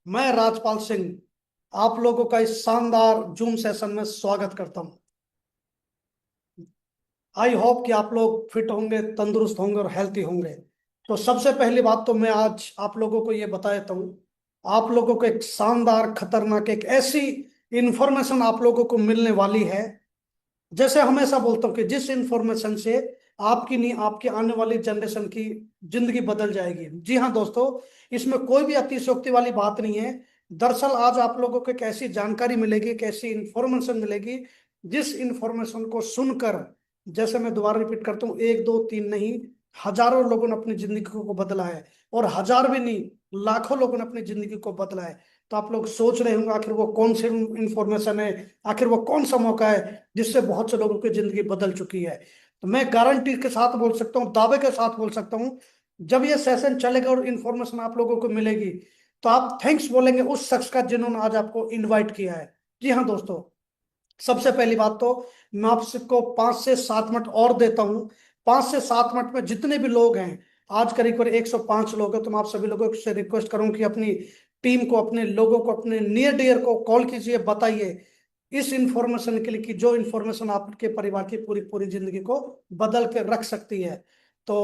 मैं राजपाल सिंह आप लोगों का इस शानदार जूम सेशन में स्वागत करता हूं। आई होप कि आप लोग फिट होंगे, तंदुरुस्त होंगे और हेल्थी होंगे। तो सबसे पहली बात तो मैं आज आप लोगों को ये बता देता हूँ, आप लोगों को एक शानदार खतरनाक एक ऐसी इंफॉर्मेशन आप लोगों को मिलने वाली है। जैसे हमेशा बोलता हूँ कि जिस इंफॉर्मेशन से आपकी नहीं आपकी आने वाली जनरेशन की जिंदगी बदल जाएगी। जी हाँ दोस्तों, इसमें कोई भी अतिशयोक्ति वाली बात नहीं है। दरअसल आज आप लोगों को एक ऐसी जानकारी मिलेगी, एक ऐसी इंफॉर्मेशन मिलेगी जिस इंफॉर्मेशन को सुनकर, जैसे मैं दोबारा रिपीट करता हूँ, एक दो तीन नहीं, हजारों लोगों ने अपनी जिंदगी को बदला है और हजार भी नहीं, लाखों लोगों ने अपनी जिंदगी को बदला है। तो आप लोग सोच रहे होंगे आखिर वो कौन सी इंफॉर्मेशन है, आखिर वो कौन सा मौका है जिससे बहुत से लोगों की जिंदगी बदल चुकी है। तो मैं गारंटी के साथ बोल सकता हूँ, दावे के साथ बोल सकता हूँ, जब ये सेशन चलेगा और इन्फॉर्मेशन आप लोगों को मिलेगी तो आप थैंक्स बोलेंगे उस शख्स का जिन्होंने आज आपको इनवाइट किया है। जी हाँ दोस्तों, सबसे पहली बात तो मैं आपको 5 से 7 मिनट और देता हूं। 5 से 7 मिनट में जितने भी लोग हैं, आज करीब करीब 105 लोग हैं, तो मैं आप सभी लोगों से रिक्वेस्ट करूं कि अपनी टीम को, अपने लोगों को, अपने नियर डियर को कॉल कीजिए, बताइए इस इंफॉर्मेशन के लिए कि जो इंफॉर्मेशन आपके परिवार की पूरी पूरी जिंदगी को बदल के रख सकती है। तो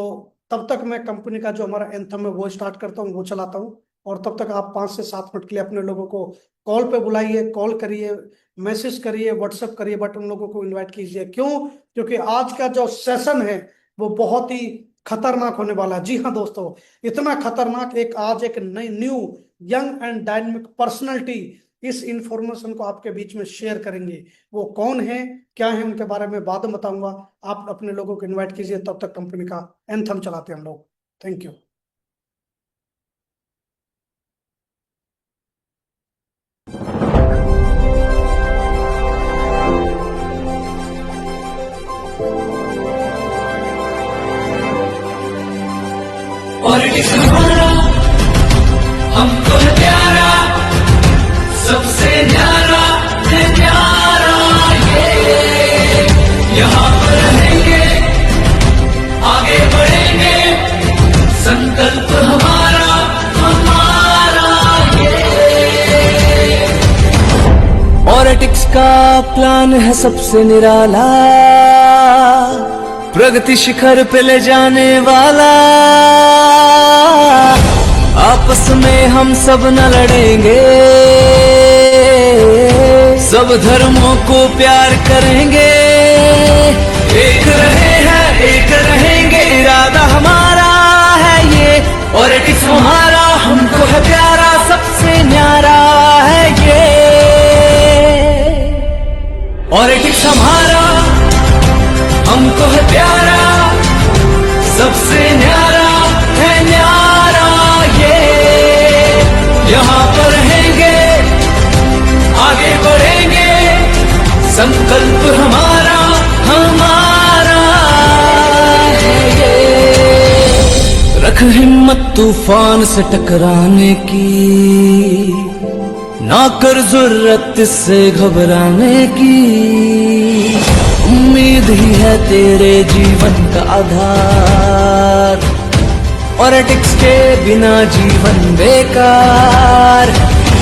तब तक मैं कंपनी का जो हमारा एंथम है वो स्टार्ट करता हूँ, वो चलाता हूँ, और तब तक आप 5 से 7 मिनट के लिए अपने लोगों को कॉल पे बुलाइए, कॉल करिए, मैसेज करिए, व्हाट्सएप करिए, बट उन लोगों को इनवाइट कीजिए। क्यों? क्योंकि आज का जो सेशन है वो बहुत ही खतरनाक होने वाला है। जी हाँ दोस्तों, इतना खतरनाक, एक आज एक नई new young and dynamic personality इस इंफॉर्मेशन को आपके बीच में शेयर करेंगे। वो कौन है, क्या है, उनके बारे में बाद में बताऊंगा। आप अपने लोगों को इनवाइट कीजिए, तब तक कंपनी का एंथम चलाते हैं हम लोग। Thank you. पॉलिटिक्स हमारा, हमको है प्यारा, सबसे न्यारा है न्यारा ये। यहाँ पर रहेंगे, आगे बढ़ेंगे, संकल्प हमारा हमारा ये। पॉलिटिक्स का प्लान है सबसे निराला, प्रगति शिखर पे ले जाने वाला। आपस में हम सब न लड़ेंगे, सब धर्मों को प्यार करेंगे। एक रहे हैं, एक रहेंगे, इरादा हमारा है ये। पॉलिटिक्स हमारा, हमको है प्यारा, सबसे न्यारा है ये। पॉलिटिक्स हमारा, हमको है प्यारा, सबसे न्यारा है न्यारा ये। यहाँ पर रहेंगे, आगे बढ़ेंगे, संकल्प हमारा हमारा है ये। रख हिम्मत तूफान से टकराने की, ना कर जुर्रत से घबराने की। उम्मीद ही है तेरे जीवन का आधार, पॉलिटिक्स के बिना जीवन बेकार।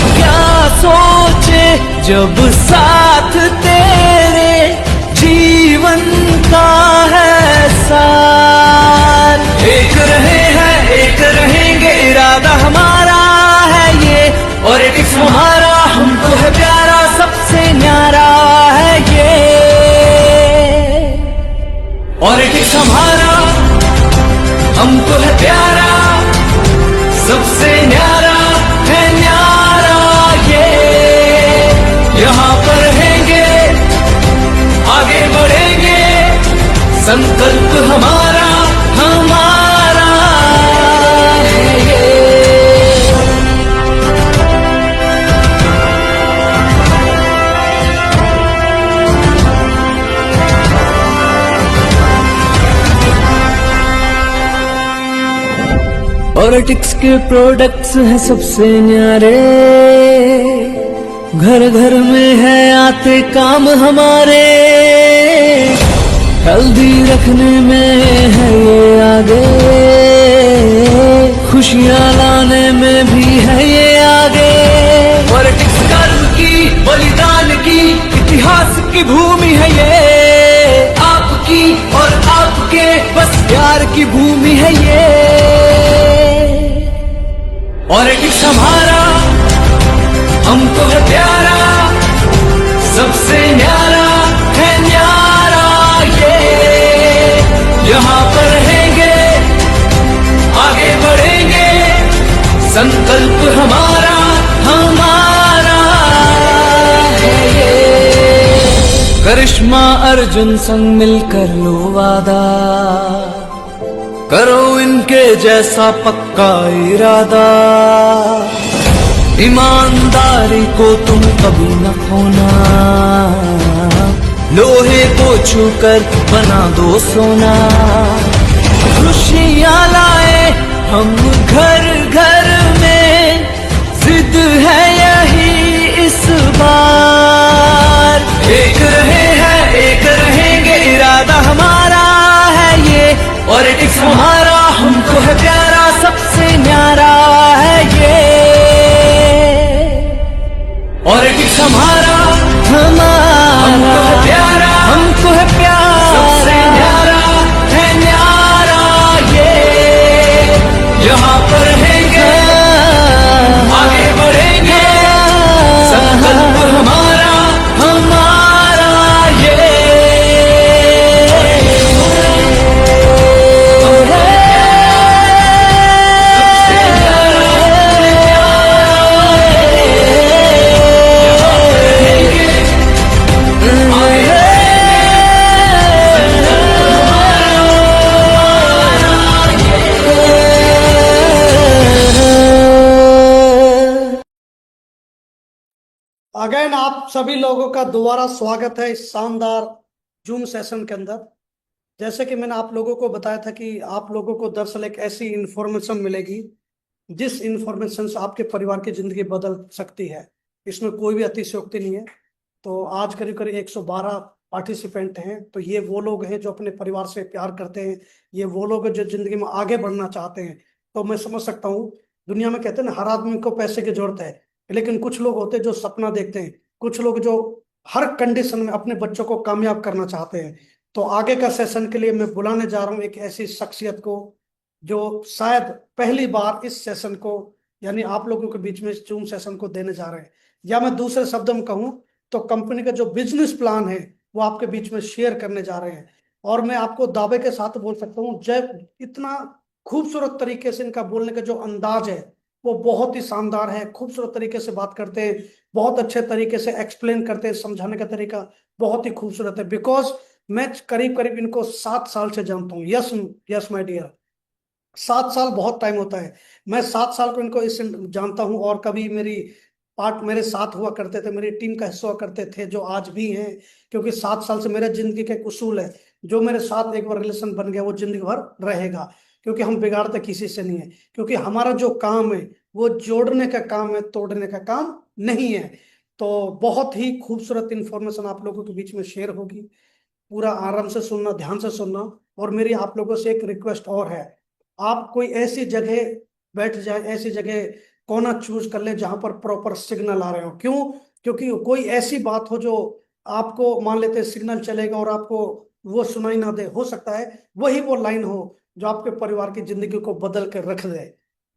क्या सोचे जब साथ तेरे जीवन का है सार। एक रहे हैं, एक रहेंगे, इरादा हमारा है ये। पॉलिटिक्स हमारा, हमको है प्यारा, सबसे न्यारा है ये। पॉलिटिक्स हमारा, हमको है प्यारा, सबसे न्यारा है न्यारा ये। यहाँ पर रहेंगे, आगे बढ़ेंगे, संकल्प हमारा हमारा है ये। पॉलिटिक्स के प्रोडक्ट्स हैं सबसे न्यारे, घर घर में है आते काम हमारे। हेल्दी रखने में है ये आगे, खुशियाँ लाने में भी है ये आगे। की भूमि है ये, आपकी और आपके बस प्यार की भूमि है ये। पॉलिटिक्स हमारा हमको है प्यारा, सबसे न्यारा है न्यारा ये। यहाँ पर रहेंगे, आगे बढ़ेंगे, संकल्प हमारा हमारा है ये। करिश्मा अर्जुन संग मिलकर लो वादा, करो इनके जैसा पक्का इरादा। ईमानदारी को तुम कभी न खोना, लोहे को छूकर बना दो सोना। खुशियाँ लाए हम घर घर में, जिद है यही इस बार। एक रहे हैं एक रहेंगे, इरादा हमारा है ये। पॉलिटिक्स हमारा हमको है प्यारा, सबसे न्यारा है ये। पॉलिटिक्स हमारा हमको है प्यारा, हमको है प्यारा, सबसे न्यारा है न्यारा ये। यहाँ पर रहेंगे, आगे बढ़ेंगे, संकल्प हमारा हमारा ये। अगेन आप सभी लोगों का दोबारा स्वागत है इस शानदार जूम सेशन के अंदर। जैसे कि मैंने आप लोगों को बताया था कि आप लोगों को दरअसल एक ऐसी इंफॉर्मेशन मिलेगी जिस इंफॉर्मेशन से आपके परिवार की जिंदगी बदल सकती है। इसमें कोई भी अतिशयोक्ति नहीं है। तो आज करीब करीब 112 पार्टिसिपेंट हैं। तो ये वो लोग हैं जो अपने परिवार से प्यार करते हैं, ये वो लोग हैं जो जिंदगी में आगे बढ़ना चाहते हैं। तो मैं समझ सकता हूँ, दुनिया में कहते हैं ना हर आदमी को पैसे की जरूरत है, लेकिन कुछ लोग होते हैं जो सपना देखते हैं, कुछ लोग जो हर कंडीशन में अपने बच्चों को कामयाब करना चाहते हैं। तो आगे का सेशन के लिए मैं बुलाने जा रहा हूँ एक ऐसी शख्सियत को जो शायद पहली बार इस सेशन को, यानी आप लोगों के बीच में इस जूम सेशन को देने जा रहे हैं, या मैं दूसरे शब्दों में कहूँ तो कंपनी का जो बिजनेस प्लान है वो आपके बीच में शेयर करने जा रहे हैं। और मैं आपको दावे के साथ बोल सकता हूँ, जब इतना खूबसूरत तरीके से इनका बोलने का जो अंदाज है वो बहुत ही शानदार है। खूबसूरत तरीके से बात करते हैं, बहुत अच्छे तरीके से एक्सप्लेन करते हैं, समझाने का तरीका बहुत ही खूबसूरत है। बिकॉज मैं करीब करीब इनको 7 साल से जानता हूँ। यस यस माय डियर, 7 साल बहुत टाइम होता है। मैं 7 साल को इनको इस जानता हूँ, और कभी मेरी पार्ट मेरे साथ हुआ करते थे, मेरी टीम का हिस्सा हुआ करते थे, जो आज भी हैं। क्योंकि 7 साल से मेरे जिंदगी का एक उसूल है, जो मेरे साथ एक बार रिलेशन बन गया वो जिंदगी भर रहेगा। क्योंकि हम बिगाड़ते किसी से नहीं है, क्योंकि हमारा जो काम है वो जोड़ने का काम है, तोड़ने का काम नहीं है। तो बहुत ही खूबसूरत इंफॉर्मेशन आप लोगों के बीच में शेयर होगी। पूरा आराम से सुनना, ध्यान से सुनना। और मेरी आप लोगों से एक रिक्वेस्ट और है, आप कोई ऐसी जगह बैठ जाए, ऐसी जगह कोना चूज कर ले जहां पर प्रॉपर सिग्नल आ रहे हो। क्यों? क्योंकि कोई ऐसी बात हो जो आपको, मान लेते हैं सिग्नल चलेगा और आपको वो सुनाई ना दे, हो सकता है वही वो लाइन हो जो आपके परिवार की जिंदगी को बदल कर रख दे।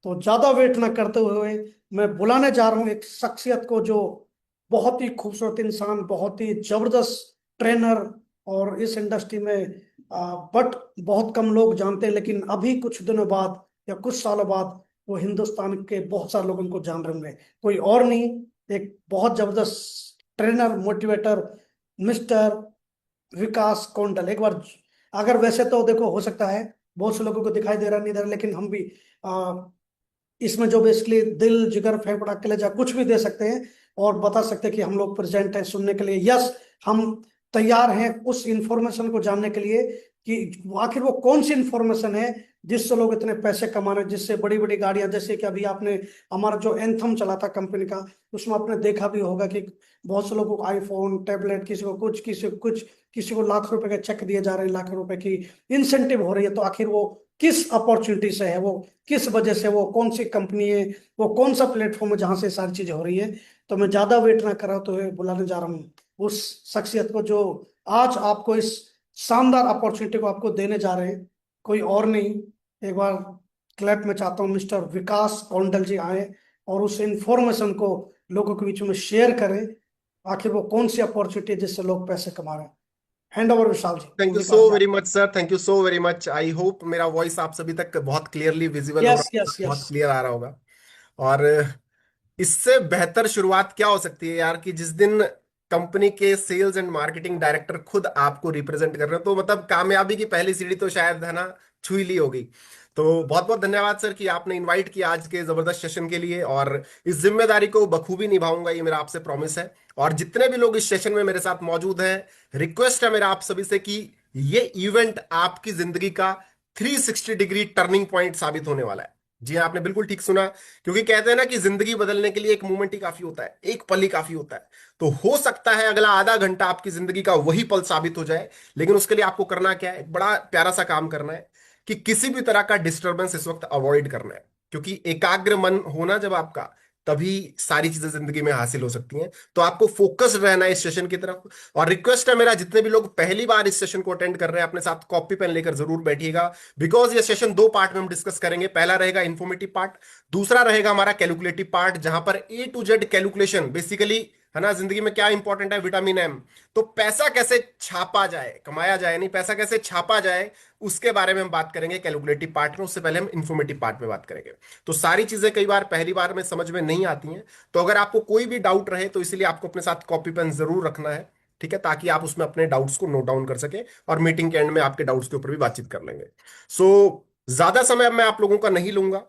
तो ज्यादा वेट ना करते हुए मैं बुलाने जा रहा हूँ एक शख्सियत को जो बहुत ही खूबसूरत इंसान, बहुत ही जबरदस्त ट्रेनर, और इस इंडस्ट्री में बट बहुत कम लोग जानते हैं, लेकिन अभी कुछ दिनों बाद या कुछ सालों बाद वो हिंदुस्तान के बहुत सारे लोग उनको जान रहे होंगे। कोई और नहीं, एक बहुत जबरदस्त ट्रेनर, मोटिवेटर, मिस्टर विकास कोंडल। एक बार अगर वैसे तो देखो, हो सकता है बहुत से लोगों को दिखाई दे रहा नहीं दे रहा, लेकिन हम भी इसमें जो बेसिकली दिल, जिगर, फेफड़ा, कलेजा कुछ भी दे सकते हैं और बता सकते हैं कि हम लोग प्रेजेंट हैं सुनने के लिए। यस, हम तैयार हैं उस इंफॉर्मेशन को जानने के लिए कि आखिर वो कौन सी इंफॉर्मेशन है जिससे लोग इतने पैसे कमा रहे हैं, जिससे बड़ी बड़ी गाड़ियां, जैसे कि अभी आपने हमारा जो एंथम चला था कंपनी का, उसमें आपने देखा भी होगा कि बहुत से लोगों को आईफोन, टैबलेट, किसी को कुछ, किसी को कुछ, किसी को लाख रुपए का चेक दिए जा रहे हैं, लाख रुपए की इंसेंटिव हो रही है। तो आखिर वो किस अपॉर्चुनिटी से है, वो किस वजह से, वो कौन सी कंपनी है, वो कौन सा प्लेटफॉर्म है जहां से सारी चीजें हो रही है। तो मैं ज्यादा वेट ना कर रहा तो बुलाने जा रहा हूँ उस शख्सियत को जो आज आपको इस शानदार अपॉर्चुनिटी को आपको देने जा रहे हैं। कोई और नहीं, एक बार क्लैप में चाहता हूँ मिस्टर विकास कौंडल जी आए और उस इंफॉर्मेशन को लोगों के बीच में शेयर करें। आखिर वो कौन सी अपॉर्चुनिटी है जिससे लोग पैसे कमा रहे हैं। Hand over Vishal ji, thank you so Vikas ji. Very much sir, thank you so very much. I hope मेरा वॉइस आप सभी तक बहुत क्लियरली विजिबल हो रहा यस होगा, यस यस। बहुत क्लियर आ रहा होगा। और इससे बेहतर शुरुआत क्या हो सकती है यार, कि जिस दिन कंपनी के सेल्स एंड मार्केटिंग डायरेक्टर खुद आपको रिप्रेजेंट कर रहे हो, तो मतलब कामयाबी की पहली सीढ़ी तो शायद है ना छू ही ली होगी। तो बहुत बहुत धन्यवाद सर कि आपने इनवाइट किया आज के जबरदस्त सेशन के लिए, और इस जिम्मेदारी को बखूबी निभाऊंगा, ये मेरा आपसे प्रॉमिस है। और जितने भी लोग इस सेशन में मेरे साथ मौजूद हैं, रिक्वेस्ट है मेरा आप सभी से कि ये इवेंट आपकी जिंदगी का 360 डिग्री टर्निंग पॉइंट साबित होने वाला है। जी हाँ, आपने बिल्कुल ठीक सुना। क्योंकि कहते हैं ना कि जिंदगी बदलने के लिए एक मोमेंट ही काफी होता है, एक पल ही काफी होता है। तो हो सकता है अगला आधा घंटा आपकी जिंदगी का वही पल साबित हो जाए। लेकिन उसके लिए आपको करना क्या है, एक बड़ा प्यारा सा काम करना है कि किसी भी तरह का डिस्टरबेंस इस वक्त अवॉइड करना है। क्योंकि एकाग्र मन होना जब आपका, तभी सारी चीजें जिंदगी में हासिल हो सकती हैं। तो आपको फोकस रहना है इस सेशन की तरफ। और रिक्वेस्ट है मेरा, जितने भी लोग पहली बार इस सेशन को अटेंड कर रहे हैं, अपने साथ कॉपी पेन लेकर जरूर बैठिएगा। बिकॉज ये सेशन दो पार्ट में हम डिस्कस करेंगे। पहला रहेगा इन्फॉर्मेटिव पार्ट, दूसरा रहेगा हमारा कैलकुलेटिव पार्ट, जहां पर ए टू जेड कैलकुलेशन बेसिकली है ना, जिंदगी में क्या इंपॉर्टेंट है, विटामिन एम। तो पैसा कैसे छापा जाए, कमाया जाए नहीं, पैसा कैसे छापा जाए, उसके बारे में हम बात करेंगे कैलकुलेटिव पार्ट में। उससे पहले हम इन्फॉर्मेटिव पार्ट में बात करेंगे। तो सारी चीजें कई बार पहली बार में समझ में नहीं आती हैं। तो अगर आपको कोई भी डाउट रहे, तो इसलिए आपको अपने साथ कॉपी पेन जरूर रखना है, ठीक है, ताकि आप उसमें अपने डाउट्स को नोट डाउन कर सके, और मीटिंग के एंड में आपके डाउट्स के ऊपर भी बातचीत कर लेंगे। सो ज्यादा समय मैं आप लोगों का नहीं लूंगा।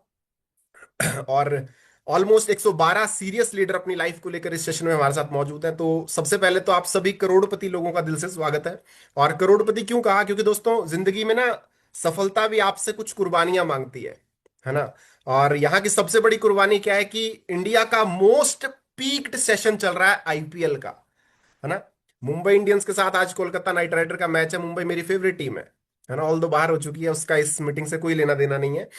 और ऑलमोस्ट 112 सीरियस लीडर अपनी लाइफ को लेकर इस सेशन में हमारे साथ मौजूद हैं। तो सबसे पहले तो आप सभी करोड़पति लोगों का दिल से स्वागत है। और करोड़पति क्यों कहा, क्योंकि दोस्तों जिंदगी में ना सफलता भी आपसे कुछ कुर्बानियां मांगती है ना। और यहाँ की सबसे बड़ी कुर्बानी क्या है कि इंडिया का मोस्ट पीक्ड सेशन चल रहा है आईपीएल का, है ना। मुंबई इंडियंस के साथ आज कोलकाता नाइट राइडर का मैच है। मुंबई मेरी फेवरेट टीम है ना, ऑल दो बाहर हो चुकी है, उसका इस मीटिंग से कोई लेना देना नहीं है।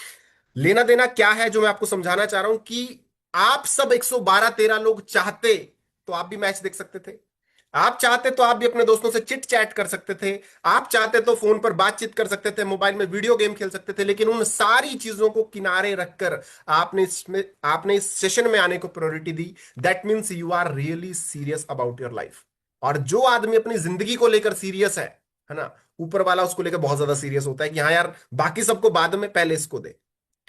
लेना देना क्या है जो मैं आपको समझाना चाह रहा हूं, कि आप सब 112-13 लोग चाहते तो आप भी मैच देख सकते थे, आप चाहते तो आप भी अपने दोस्तों से चिट चैट कर सकते थे, आप चाहते तो फोन पर बातचीत कर सकते थे, मोबाइल में वीडियो गेम खेल सकते थे। लेकिन उन सारी चीजों को किनारे रखकर आपने इस सेशन में आने को प्रायोरिटी दी। That means you are really serious about your life. और जो आदमी अपनी जिंदगी को लेकर सीरियस है ना, ऊपर वाला उसको लेकर बहुत ज्यादा सीरियस होता है कि हाँ यार, बाकी सबको बाद में, पहले इसको दे,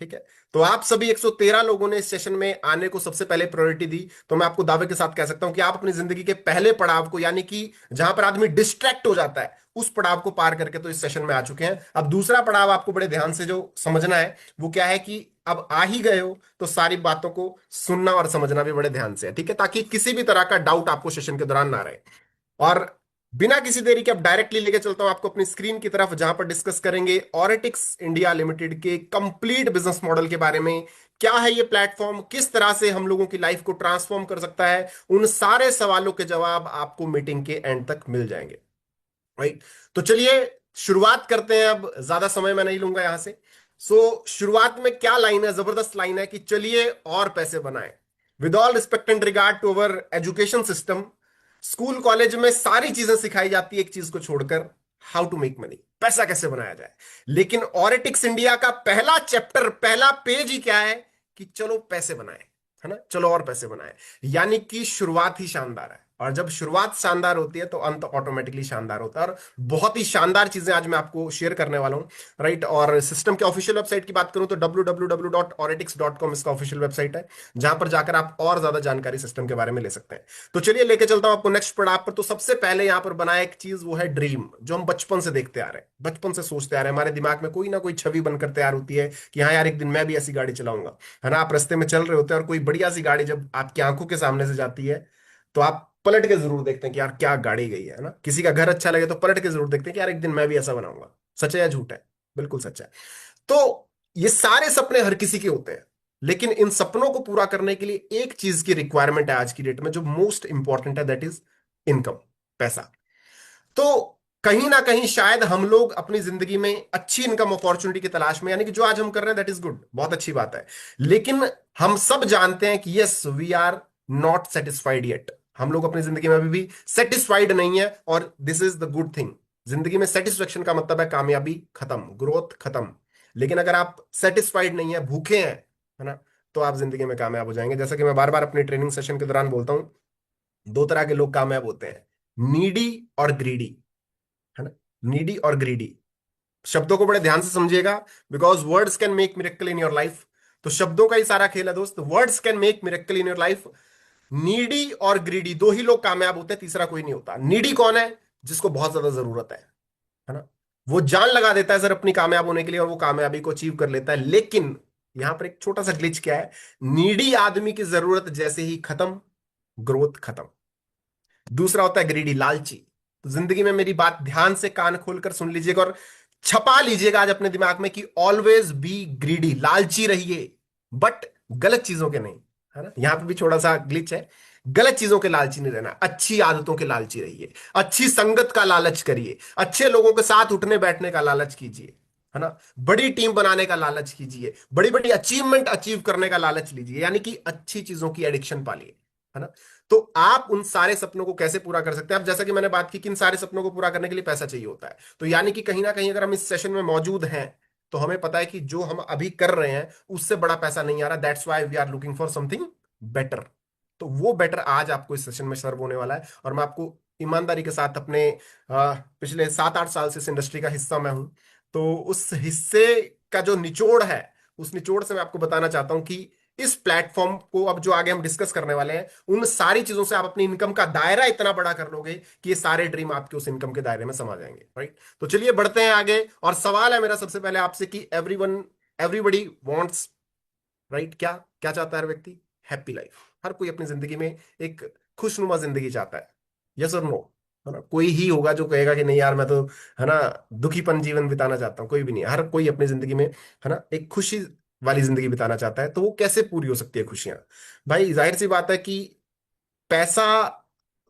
ठीक है। तो आप सभी 113 लोगों ने इस सेशन में आने को सबसे पहले प्रायोरिटी दी। तो मैं आपको दावे के साथ कह सकता हूं कि आप अपनी जिंदगी के पहले पड़ाव को, यानी कि जहां पर आदमी डिस्ट्रैक्ट हो जाता है, उस पड़ाव को पार करके तो इस सेशन में आ चुके हैं। अब दूसरा पड़ाव आपको बड़े ध्यान से जो समझना है, वो क्या है कि अब आ ही गए हो तो सारी बातों को सुनना और समझना भी बड़े ध्यान से है, ठीक है, ताकि किसी भी तरह का डाउट आपको सेशन के दौरान ना रहे। और बिना किसी देरी के अब डायरेक्टली लेके चलता हूं आपको अपनी स्क्रीन की तरफ, जहां पर डिस्कस करेंगे ऑरेटिक्स इंडिया लिमिटेड के कंप्लीट बिजनेस मॉडल के बारे में। क्या है ये प्लेटफॉर्म, किस तरह से हम लोगों की लाइफ को ट्रांसफॉर्म कर सकता है, उन सारे सवालों के जवाब आपको मीटिंग के एंड तक मिल जाएंगे, राइट। तो चलिए शुरुआत करते हैं। अब ज्यादा समय मैं नहीं लूंगा यहां से। शुरुआत में क्या लाइन है, जबरदस्त लाइन है कि चलिए और पैसे बनाएं। With all respect and regard to our education system, school college में सारी चीजें सिखाई जाती है एक चीज को छोड़कर, हाउ टू मेक मनी, पैसा कैसे बनाया जाए। लेकिन ऑरेटिक्स इंडिया का पहला चैप्टर, पहला पेज ही क्या है कि चलो पैसे बनाए, है ना, चलो और पैसे बनाए। यानी कि शुरुआत ही शानदार है, और जब शुरुआत शानदार होती है तो अंत ऑटोमेटिकली शानदार होता है। और बहुत ही शानदार चीजें आज मैं आपको शेयर करने वाला हूं, राइट। और सिस्टम के ऑफिशियल वेबसाइट की बात करूं तो www.oretics.com इसका ऑफिशियल वेबसाइट है, जहां पर जाकर आप और ज्यादा जानकारी सिस्टम के बारे में ले सकते हैं। तो चलिए लेके चलता हूं आपको नेक्स्ट पड़ाव पर। तो सबसे पहले यहां पर बनाया एक चीज, वो है ड्रीम, जो हम बचपन से देखते आ रहे हैं, बचपन से सोचते आ रहे हैं। हमारे दिमाग में कोई ना कोई छवि बनकर तैयार होती है कि हाँ यार, एक दिन मैं भी ऐसी गाड़ी चलाऊंगा, है ना। आप रास्ते में चल रहे होते हैं और कोई बढ़िया सी गाड़ी जब आपकी आंखों के सामने से जाती है, तो आप पलट के जरूर देखते हैं कि यार क्या गाड़ी गई है ना। किसी का घर अच्छा लगे तो पलट के जरूर देखते हैं कि यार एक दिन मैं भी ऐसा बनाऊंगा। सच है या झूठ है? बिल्कुल सच है। तो ये सारे सपने हर किसी के होते हैं, लेकिन इन सपनों को पूरा करने के लिए एक चीज की रिक्वायरमेंट है आज की डेट में, जो मोस्ट इंपॉर्टेंट है, दैट इज इनकम, पैसा। तो कहीं ना कहीं शायद हम लोग अपनी जिंदगी में अच्छी इनकम अपॉर्चुनिटी की तलाश में, यानी कि जो आज हम कर रहे हैं दैट इज गुड, बहुत अच्छी बात है। लेकिन हम सब जानते हैं कि yes, we are not satisfied yet. हम लोग अपनी जिंदगी में अभी भी सेटिस्फाइड नहीं है, और this is the good thing. जिंदगी में सेटिस्फेक्शन का मतलब है कामयाबी खत्म, ग्रोथ खत्म। लेकिन अगर आप सेटिस्फाइड नहीं है, भूखे हैं, है ना, तो आप जिंदगी में कामयाब हो जाएंगे। जैसा कि मैं बार बार अपनी ट्रेनिंग सेशन के दौरान बोलता हूं, दो तरह के लोग कामयाब होते हैं, नीडी और ग्रीडी, है ना। नीडी और ग्रीडी, शब्दों को बड़े ध्यान से समझिएगा, because words can make miracle in your life. तो शब्दों का ही सारा खेल है दोस्त, words can make miracle in your life. Needy और ग्रीडी दो ही लोग कामयाब होते हैं, तीसरा कोई नहीं होता। नीडी कौन है? जिसको बहुत ज्यादा जरूरत है ना। वो जान लगा देता है सर अपनी कामयाब होने के लिए, और वो कामयाबी को अचीव कर लेता है। लेकिन यहां पर एक छोटा सा ग्लिच क्या है, नीडी आदमी की जरूरत जैसे ही खत्म, ग्रोथ खत्म। दूसरा होता है ग्रीडी, लालची। तो जिंदगी में मेरी बात ध्यान से कान खोलकर सुन लीजिएगा और छपा लीजिएगा आज अपने दिमाग में कि ऑलवेज बी ग्रीडी, लालची रहिए, बट गलत चीजों के नहीं, है ना। यहां पे भी थोड़ा सा ग्लिच है, गलत चीजों के लालची नहीं रहना, अच्छी आदतों के लालची रहिए, अच्छी संगत का लालच करिए, अच्छे लोगों के साथ उठने बैठने का लालच कीजिए, है ना। बड़ी टीम बनाने का लालच कीजिए, बड़ी बड़ी अचीवमेंट अचीव करने का लालच लीजिए, यानी कि अच्छी चीजों की एडिक्शन पालिए, है ना। तो आप उन सारे सपनों को कैसे पूरा कर सकते हैं? अब जैसा कि मैंने बात की कि इन सारे सपनों को पूरा करने के लिए पैसा चाहिए होता है, तो यानी कि कहीं ना कहीं अगर हम इस सेशन में मौजूद हैं, तो हमें पता है कि जो हम अभी कर रहे हैं उससे बड़ा पैसा नहीं आ रहा। That's why we are looking for something better. तो वो बेटर आज आपको इस सेशन में सर्व होने वाला है, और मैं आपको ईमानदारी के साथ अपने पिछले 7-8 साल से इस इंडस्ट्री का हिस्सा मैं हूं, तो उस हिस्से का जो निचोड़ है, उस निचोड़ से मैं आपको बताना चाहता हूं कि इस प्लेटफॉर्म को अब जो आगे हम डिस्कस करने वाले हैं, उन सारी चीजों से आप अपनी इनकम का दायरा इतना बड़ा कर लोगे कि ये सारे ड्रीम आपके उस इनकम के दायरे में समा जाएंगे, राइट। तो चलिए बढ़ते हैं आगे, और सवाल है मेरा सबसे पहले आपसे कि एवरीबडी वांट्स, राइट, क्या क्या चाहता है हर व्यक्ति? Happy life. हर कोई अपनी जिंदगी में एक खुशनुमा जिंदगी चाहता है, यस और नो, है ना। कोई ही होगा जो कहेगा कि नहीं यार मैं तो, है ना, दुखीपन जीवन बिताना चाहता हूं, कोई भी नहीं। हर कोई अपनी जिंदगी में, है ना, एक खुशी वाली जिंदगी बिताना चाहता है। तो वो कैसे पूरी हो सकती है खुशियां? भाई जाहिर सी बात है कि पैसा,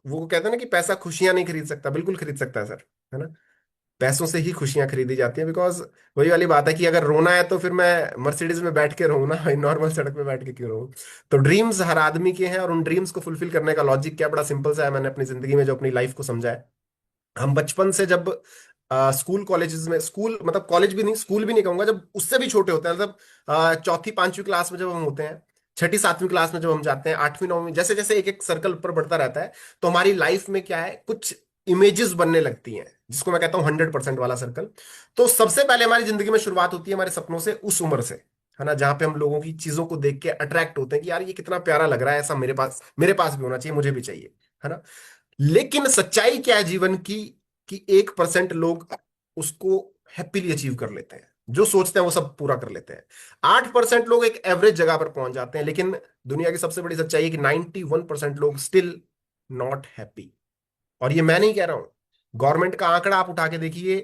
वो कहते हैं ना कि पैसा खुशियां नहीं खरीद सकता, बिल्कुल खरीद सकता है सर, है ना। पैसों से ही खुशियां खरीदी जाती हैं, बिकॉज वही वाली बात है कि अगर रोना है तो फिर मैं मर्सिडीज में बैठ के रहूं ना भाई, नॉर्मल सड़क पे बैठ के क्यों रहूं। तो ड्रीम्स हर आदमी के हैं, और उन ड्रीम्स को फुलफिल करने का लॉजिक क्या, बड़ा सिंपल सा है। मैंने अपनी जिंदगी में जो अपनी लाइफ को समझा है, हम बचपन से जब स्कूल कॉलेजेस में, स्कूल मतलब कॉलेज भी नहीं, स्कूल भी नहीं कहूंगा, जब उससे भी छोटे होते हैं, मतलब चौथी पांचवी क्लास में जब हम होते हैं, छठी सातवीं क्लास में जब हम जाते हैं, आठवीं नौवीं, जैसे जैसे एक एक सर्कल ऊपर बढ़ता रहता है, तो हमारी लाइफ में क्या है, कुछ इमेजेस बनने लगती हैं, जिसको मैं कहता हूँ 100% वाला सर्कल। तो सबसे पहले हमारी जिंदगी में शुरुआत होती है हमारे सपनों से, उस उम्र से, है ना, जहां पे हम लोगों की चीजों को देख के अट्रैक्ट होते हैं कि यार ये कितना प्यारा लग रहा है, ऐसा मेरे पास भी होना चाहिए, मुझे भी चाहिए, है ना। लेकिन सच्चाई क्या है जीवन की, कि 1% लोग उसको हैप्पीली अचीव कर लेते हैं, जो सोचते हैं वो सब पूरा कर लेते हैं। 8% लोग एक एवरेज जगह पर पहुंच जाते हैं, लेकिन दुनिया की सबसे बड़ी सच्चाई है कि 91% लोग स्टिल नॉट हैप्पी। और ये मैं नहीं कह रहा हूं, गवर्नमेंट का आंकड़ा आप उठा के देखिए,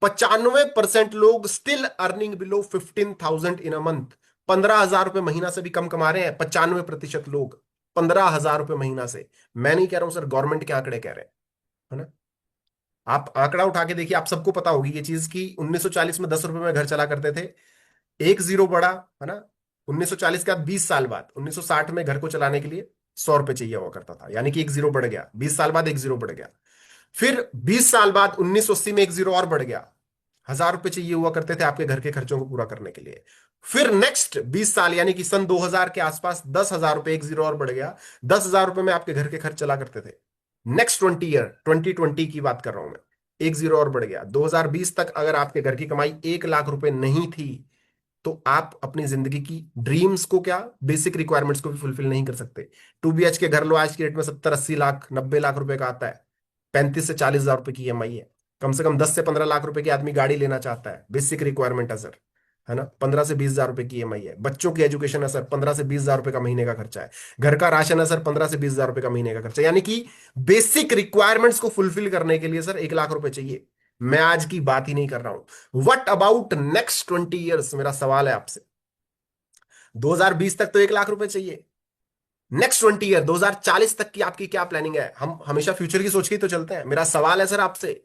95% लोग still earning below 15,000 in a month. 15,000 रुपए महीना से भी कम कमा रहे हैं 95% लोग, 15,000 रुपए महीना से। मैं नहीं कह रहा हूं सर, गवर्नमेंट के आंकड़े कह रहे हैं, है ना। आप आंकड़ा उठा के देखिए, आप सबको पता होगी ये चीज कि 1940 में 10 रुपए में घर चला करते थे, एक जीरो बढ़ा, है ना। 1940 का 20 साल बाद 1960 में घर को चलाने के लिए 100 रुपए चाहिए हुआ करता था, यानी कि एक जीरो बढ़ गया, 20 साल बाद एक जीरो बढ़ गया। फिर 20 साल बाद 1980 में एक जीरो और बढ़ गया, 1,000 रुपए चाहिए हुआ करते थे आपके घर के खर्चों को पूरा करने के लिए। फिर नेक्स्ट 20 साल यानी कि सन 2000 के आसपास 10,000 रुपए, एक जीरो और बढ़ गया, 10,000 रुपए में आपके घर के खर्च चला करते थे। नेक्स्ट 20 ईयर, 2020 की बात कर रहा हूं मैं, एक जीरो और बढ़ गया। 2020 तक अगर आपके घर की कमाई 1 लाख रुपए नहीं थी, तो आप अपनी जिंदगी की ड्रीम्स को, क्या बेसिक रिक्वायरमेंट्स को भी फुलफिल नहीं कर सकते। 2 BH के घर लो, आज की डेट में 70-80 लाख 90 लाख रुपए का आता है, 35 से 40 हजार रुपए की EMI है। कम से कम 10 से 15 लाख रुपए की आदमी गाड़ी लेना चाहता है, बेसिक रिक्वायरमेंट है सर, है ना। 15 से 20 हजार रुपए की EMI है। बच्चों की एजुकेशन है सर, 15 से 20 हजार रुपए का महीने का खर्चा है। घर का राशन है सर, 15 से 20 हजार रुपए का महीने का खर्चा, यानी कि बेसिक रिक्वायरमेंट्स को फुलफिल करने के लिए सर 1 लाख रुपए चाहिए। मैं आज की बात ही नहीं कर रहा हूं, व्हाट अबाउट नेक्स्ट 20 ईयर्स, मेरा सवाल है आपसे। 2020 तक तो 1 लाख रुपए चाहिए, नेक्स्ट 20 ईयर 2040 तक की आपकी क्या प्लानिंग है? हम हमेशा फ्यूचर की सोच के ही तो चलते हैं। मेरा सवाल है सर आपसे,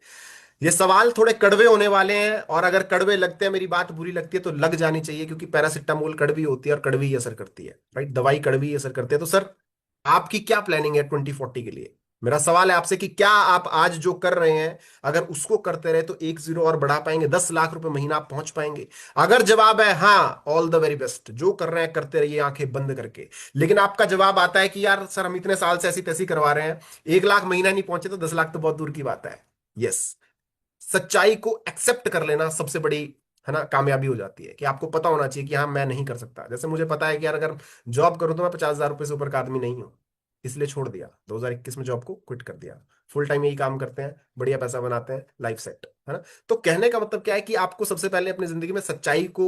ये सवाल थोड़े कड़वे होने वाले हैं, और अगर कड़वे लगते हैं, मेरी बात बुरी लगती है तो लग जानी चाहिए, क्योंकि पैरासिटामोल कड़वी होती है और कड़वी ही असर करती है, राइट। दवाई कड़वी ही असर करती है। तो सर आपकी क्या प्लानिंग है 2040 के लिए? मेरा सवाल है आपसे कि क्या आप आज जो कर रहे हैं, अगर उसको करते रहे तो एक जीरो और बढ़ा पाएंगे, 10 लाख रुपए महीना आप पहुंच पाएंगे? अगर जवाब है हाँ, ऑल द वेरी बेस्ट, जो कर रहे हैं करते रहिए आंखें बंद करके। लेकिन आपका जवाब आता है कि यार सर, हम इतने साल से ऐसी तैसी करवा रहे हैं, 1 लाख महीना नहीं पहुंचे तो 10 लाख तो बहुत दूर की बात है। यस, सच्चाई को एक्सेप्ट कर लेना सबसे बड़ी, है ना, कामयाबी हो जाती है। कि आपको पता होना चाहिए कि हाँ, मैं नहीं कर सकता। जैसे मुझे पता है कि यार अगर जॉब करूं तो मैं 50,000 रुपये से ऊपर का आदमी नहीं हूं, इसलिए छोड़ दिया, 2021 में जॉब को क्विट कर दिया। फुल टाइम यही काम करते हैं, बढ़िया पैसा बनाते हैं, लाइफ सेट, है ना। तो कहने का मतलब क्या है कि आपको सबसे पहले अपनी जिंदगी में सच्चाई को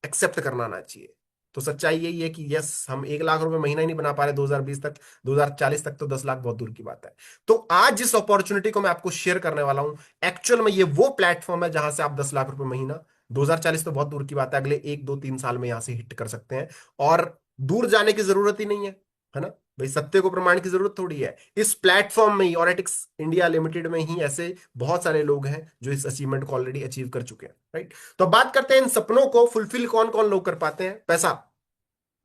एक्सेप्ट करना आना चाहिए। तो सच्चाई यही है कि यस, हम 1 लाख रुपए महीना ही नहीं बना पा रहे 2020 तक, 2040 तक तो 10 लाख बहुत दूर की बात है। तो आज जिस अपॉर्चुनिटी को मैं आपको शेयर करने वाला हूं, एक्चुअल में ये वो प्लेटफॉर्म है जहां से आप 10 लाख रुपए महीना, 2040 तो बहुत दूर की बात है, अगले 1 2 3 साल में यहां से हिट कर सकते हैं। और दूर जाने की जरूरत ही नहीं है ना भाई, सत्य को प्रमाण की जरूरत थोड़ी है। इस प्लेटफॉर्म में ही, ऑरेटिक्स इंडिया लिमिटेड में ही ऐसे बहुत सारे लोग हैं जो इस अचीवमेंट को ऑलरेडी अचीव कर चुके हैं, राइट। तो अब बात करते हैं इन सपनों को फुलफिल कौन कौन लोग कर पाते हैं। पैसा,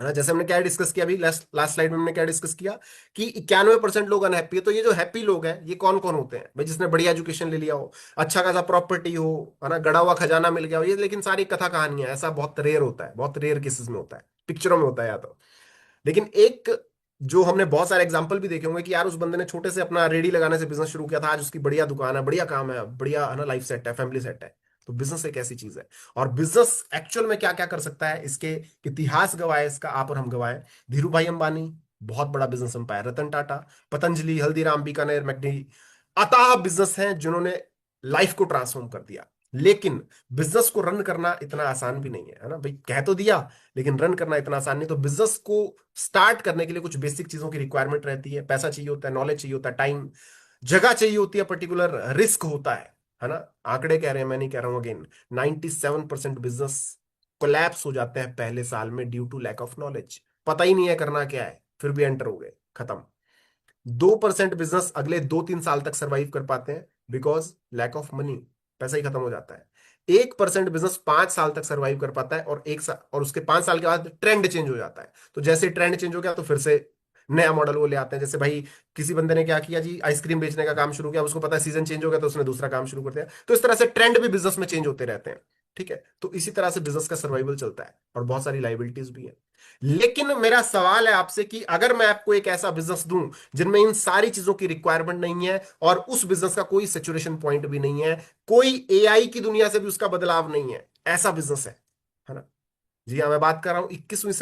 है ना, जैसे हमने क्या डिस्कस किया अभी लास्ट लास्ट स्लाइड में, हमने क्या डिस्कस किया कि 91% लोग अनहैप्पी है। तो ये जो हैप्पी लोग हैं ये कौन कौन होते हैं भाई? जिसने बढ़िया एजुकेशन ले लिया हो, अच्छा खासा प्रॉपर्टी हो, है ना, गड़ा हुआ खजाना मिल गया हो, ये लेकिन सारी कथा कहानियां, ऐसा बहुत रेयर होता है, बहुत रेयर केसेस में होता है, पिक्चरों में होता है या तो। लेकिन एक जो हमने बहुत सारे एग्जांपल भी देखे होंगे कि यार उस बंदे ने छोटे से अपना रेडी लगाने से बिजनेस शुरू किया था, आज उसकी बढ़िया दुकान है, बढ़िया काम है, बढ़िया, है ना, लाइफ सेट है, फैमिली सेट है। तो बिजनेस एक ऐसी चीज है। और बिजनेस एक्चुअल में क्या क्या कर सकता है, इसके इतिहास गवाए, इसका आप और हम गवाए। धीरू भाई अंबानी, बहुत बड़ा business empire, Ratan Tata, Patanjali, Haldiram, Bikaner, McD, अताह business हैं जिन्होंने लाइफ को ट्रांसफॉर्म कर दिया। लेकिन बिजनेस को रन करना इतना आसान भी नहीं है ना भाई, कह तो दिया, लेकिन रन करना इतना आसान नहीं। तो बिजनेस को स्टार्ट करने के लिए कुछ बेसिक चीजों की रिक्वायरमेंट रहती है। पैसा चाहिए होता है, नॉलेज चाहिए होता है, टाइम, जगह चाहिए होती है, पर्टिकुलर रिस्क होता है ना। आंकड़े कह रहे हैं, मैं नहीं कह रहा हूं, अगेन 97% बिजनेस कोलैप्स हो जाते हैं पहले साल में due to lack of knowledge. पता ही नहीं है करना क्या है, फिर भी एंटर हो गए, खत्म। 2% बिजनेस अगले 2 3 साल तक सर्वाइव कर पाते हैं बिकॉज लैक ऑफ मनी, पैसा ही खत्म हो जाता है। 1% बिजनेस 5 साल तक सर्वाइव कर पाता है, और 1 साल, और उसके 5 साल के बाद ट्रेंड चेंज हो जाता है। तो जैसे ट्रेंड चेंज हो गया तो फिर से नया मॉडल वो ले आते हैं। जैसे भाई किसी बंदे ने क्या किया जी, आइसक्रीम बेचने का काम शुरू किया, उसको पता है सीजन चेंज हो गया तो उसने दूसरा काम शुरू कर दिया। तो इस तरह से ट्रेंड भी बिजनेस में चेंज होते रहते हैं, ठीक है। तो इसी तरह से बिजनेस का सर्वाइवल चलता है, और बहुत सारी लाइबिलिटीज भी है। लेकिन मेरा सवाल है आपसे कि अगर मैं आपको एक ऐसा बिजनेस दूं जिनमें इन सारी चीजों की रिक्वायरमेंट नहीं है, और उस बिजनेस का कोई सेचुरेशन पॉइंट भी नहीं है, कोई एआई की दुनिया से भी उसका बदलाव नहीं है, ऐसा बिजनेस है ना। जी हाँ, मैं बात कर रहा हूं 21वीं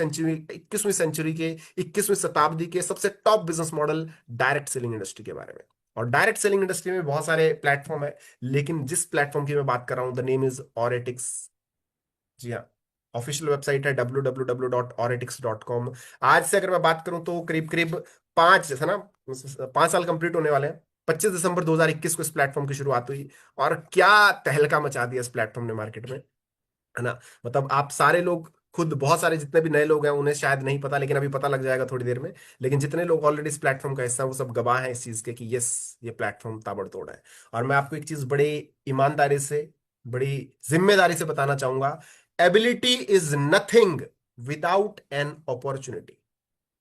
सेंचुरी के, 21वीं शताब्दी के सबसे top business model, direct selling industry के बारे में। और डायरेक्ट सेलिंग इंडस्ट्री में बहुत सारे प्लेटफॉर्म है, लेकिन जिस प्लेटफॉर्म की मैं बात कर रहा हूं, द नेम इज ऑरेटिक्स। जी हाँ, ऑफिशियल वेबसाइट है www.oretics.com। आज से अगर मैं बात करूं तो करीब करीब 5 साल कंप्लीट होने वाले हैं। 25 दिसंबर 2021 को इस प्लेटफॉर्म की शुरुआत हुई, और क्या तहलका मचा दिया इस प्लेटफॉर्म ने मार्केट में, है ना। मतलब आप सारे लोग खुद, बहुत सारे जितने भी नए लोग हैं उन्हें शायद नहीं पता, लेकिन अभी पता लग जाएगा थोड़ी देर में। लेकिन जितने लोग ऑलरेडी इस प्लेटफॉर्म का हिस्सा हैं, वो सब गवाह हैं इस चीज के कि यस, ये प्लेटफॉर्म ताबड़तोड़ है। और मैं आपको एक चीज बड़ी ईमानदारी से, बड़ी जिम्मेदारी से बताना चाहूंगा, ability is nothing without an opportunity.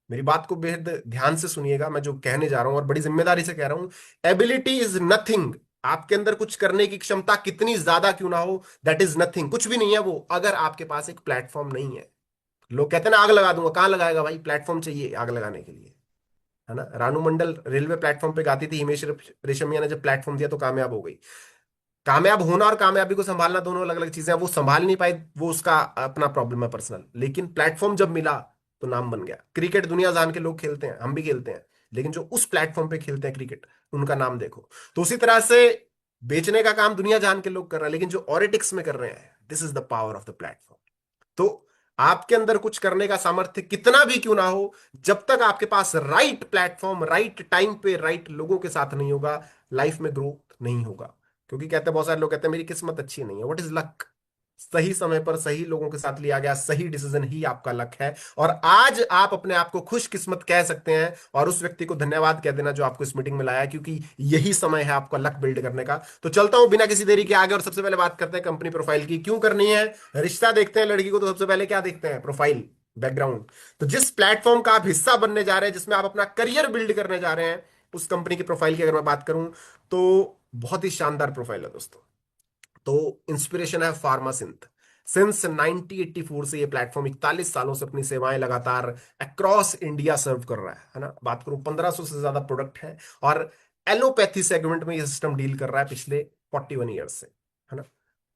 मेरी बात को बेहद ध्यान से सुनिएगा, मैं जो कहने जा रहा हूं और बड़ी जिम्मेदारी से कह रहा हूं। एबिलिटी इज नथिंग, आपके अंदर कुछ करने की क्षमता कितनी ज्यादा क्यों ना हो, दैट इज नथिंग, कुछ भी नहीं है वो, अगर आपके पास एक प्लेटफॉर्म नहीं है। लोग कहते हैं ना आग लगा दूंगा, कहां लगाएगा भाई, प्लेटफॉर्म चाहिए आग लगाने के लिए, है ना। रानू मंडल रेलवे प्लेटफॉर्म पे गाती थी, हिमेश रेशमिया ने जब प्लेटफॉर्म दिया तो कामयाब हो गई। कामयाब होना और कामयाबी को संभालना दोनों अलग अलग चीजें हैं। वो संभाल नहीं पाई, वो उसका अपना प्रॉब्लम है पर्सनल, लेकिन प्लेटफॉर्म जब मिला तो नाम बन गया। क्रिकेट दुनिया जान के लोग खेलते हैं, हम भी खेलते हैं, लेकिन जो उस प्लेटफॉर्म पे खेलते हैं क्रिकेट, उनका नाम देखो। तो उसी तरह से बेचने का काम दुनिया जान के लोग कर रहे हैं, लेकिन जो ऑरिटिक्स में कर रहे हैं, this is the power of the platform. तो आपके अंदर कुछ करने का सामर्थ्य कितना भी क्यों ना हो, जब तक आपके पास राइट प्लेटफॉर्म, राइट टाइम पे, राइट लोगों के साथ नहीं होगा, लाइफ में ग्रोथ नहीं होगा। क्योंकि कहते हैं, बहुत सारे लोग कहते हैं मेरी किस्मत अच्छी नहीं है, व्हाट इज लक? सही समय पर सही लोगों के साथ लिया गया सही डिसीजन ही आपका लक है। और आज आप अपने आप को खुशकिस्मत कह सकते हैं, और उस व्यक्ति को धन्यवाद कह देना जो आपको इस मीटिंग में लाया, क्योंकि यही समय है आपका लक बिल्ड करने का। तो चलता हूं बिना किसी देरी के आगे, और सबसे पहले बात करते हैं कंपनी प्रोफाइल की। क्यों करनी है? रिश्ता देखते हैं लड़की को तो सबसे पहले क्या देखते हैं? प्रोफाइल। बैकग्राउंड। तो जिस प्लेटफॉर्म का आप हिस्सा बनने जा रहे हैं, जिसमें आप अपना करियर बिल्ड करने जा रहे हैं, उस कंपनी की प्रोफाइल की अगर मैं बात करूं तो बहुत ही शानदार प्रोफाइल है दोस्तों। तो इंस्पिरेशन है फार्मासिंथ। सिंस 1984 से ये प्लेटफॉर्म 41 सालों से अपनी सेवाएं लगातार अक्रॉस इंडिया सर्व कर रहा है ना। बात करूं 1500 से ज्यादा प्रोडक्ट है, और एलोपैथी सेगमेंट में ये सिस्टम डील कर रहा है पिछले 41 ईयर्स से, है ना।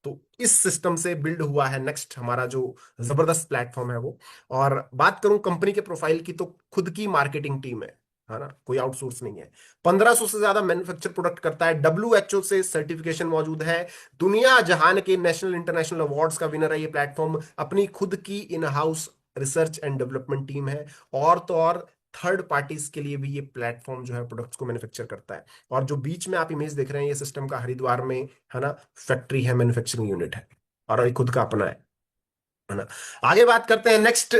तो इस सिस्टम से बिल्ड हुआ है नेक्स्ट हमारा जो जबरदस्त प्लेटफॉर्म है वो। और बात करूं कंपनी के प्रोफाइल की, तो खुद की मार्केटिंग टीम है ना, कोई आउटसोर्स नहीं है। 1500 से ज्यादा मैन्युफैक्चर प्रोडक्ट करता है, WHO से सर्टिफिकेशन मौजूद है, दुनिया जहान के नेशनल इंटरनेशनल अवार्ड्स का विनर है ये प्लेटफॉर्म, अपनी खुद की in house research and development team है, और तो और थर्ड पार्टीज के लिए भी ये प्लेटफॉर्म जो है प्रोडक्ट्स को मैन्युफैक्चर करता है। और जो बीच में आप इमेज देख रहे हैं, ये सिस्टम का हरिद्वार में, है ना, फैक्ट्री है, मैन्युफैक्चरिंग यूनिट है, और ये खुद का अपना है ना। आगे बात करते हैं नेक्स्ट,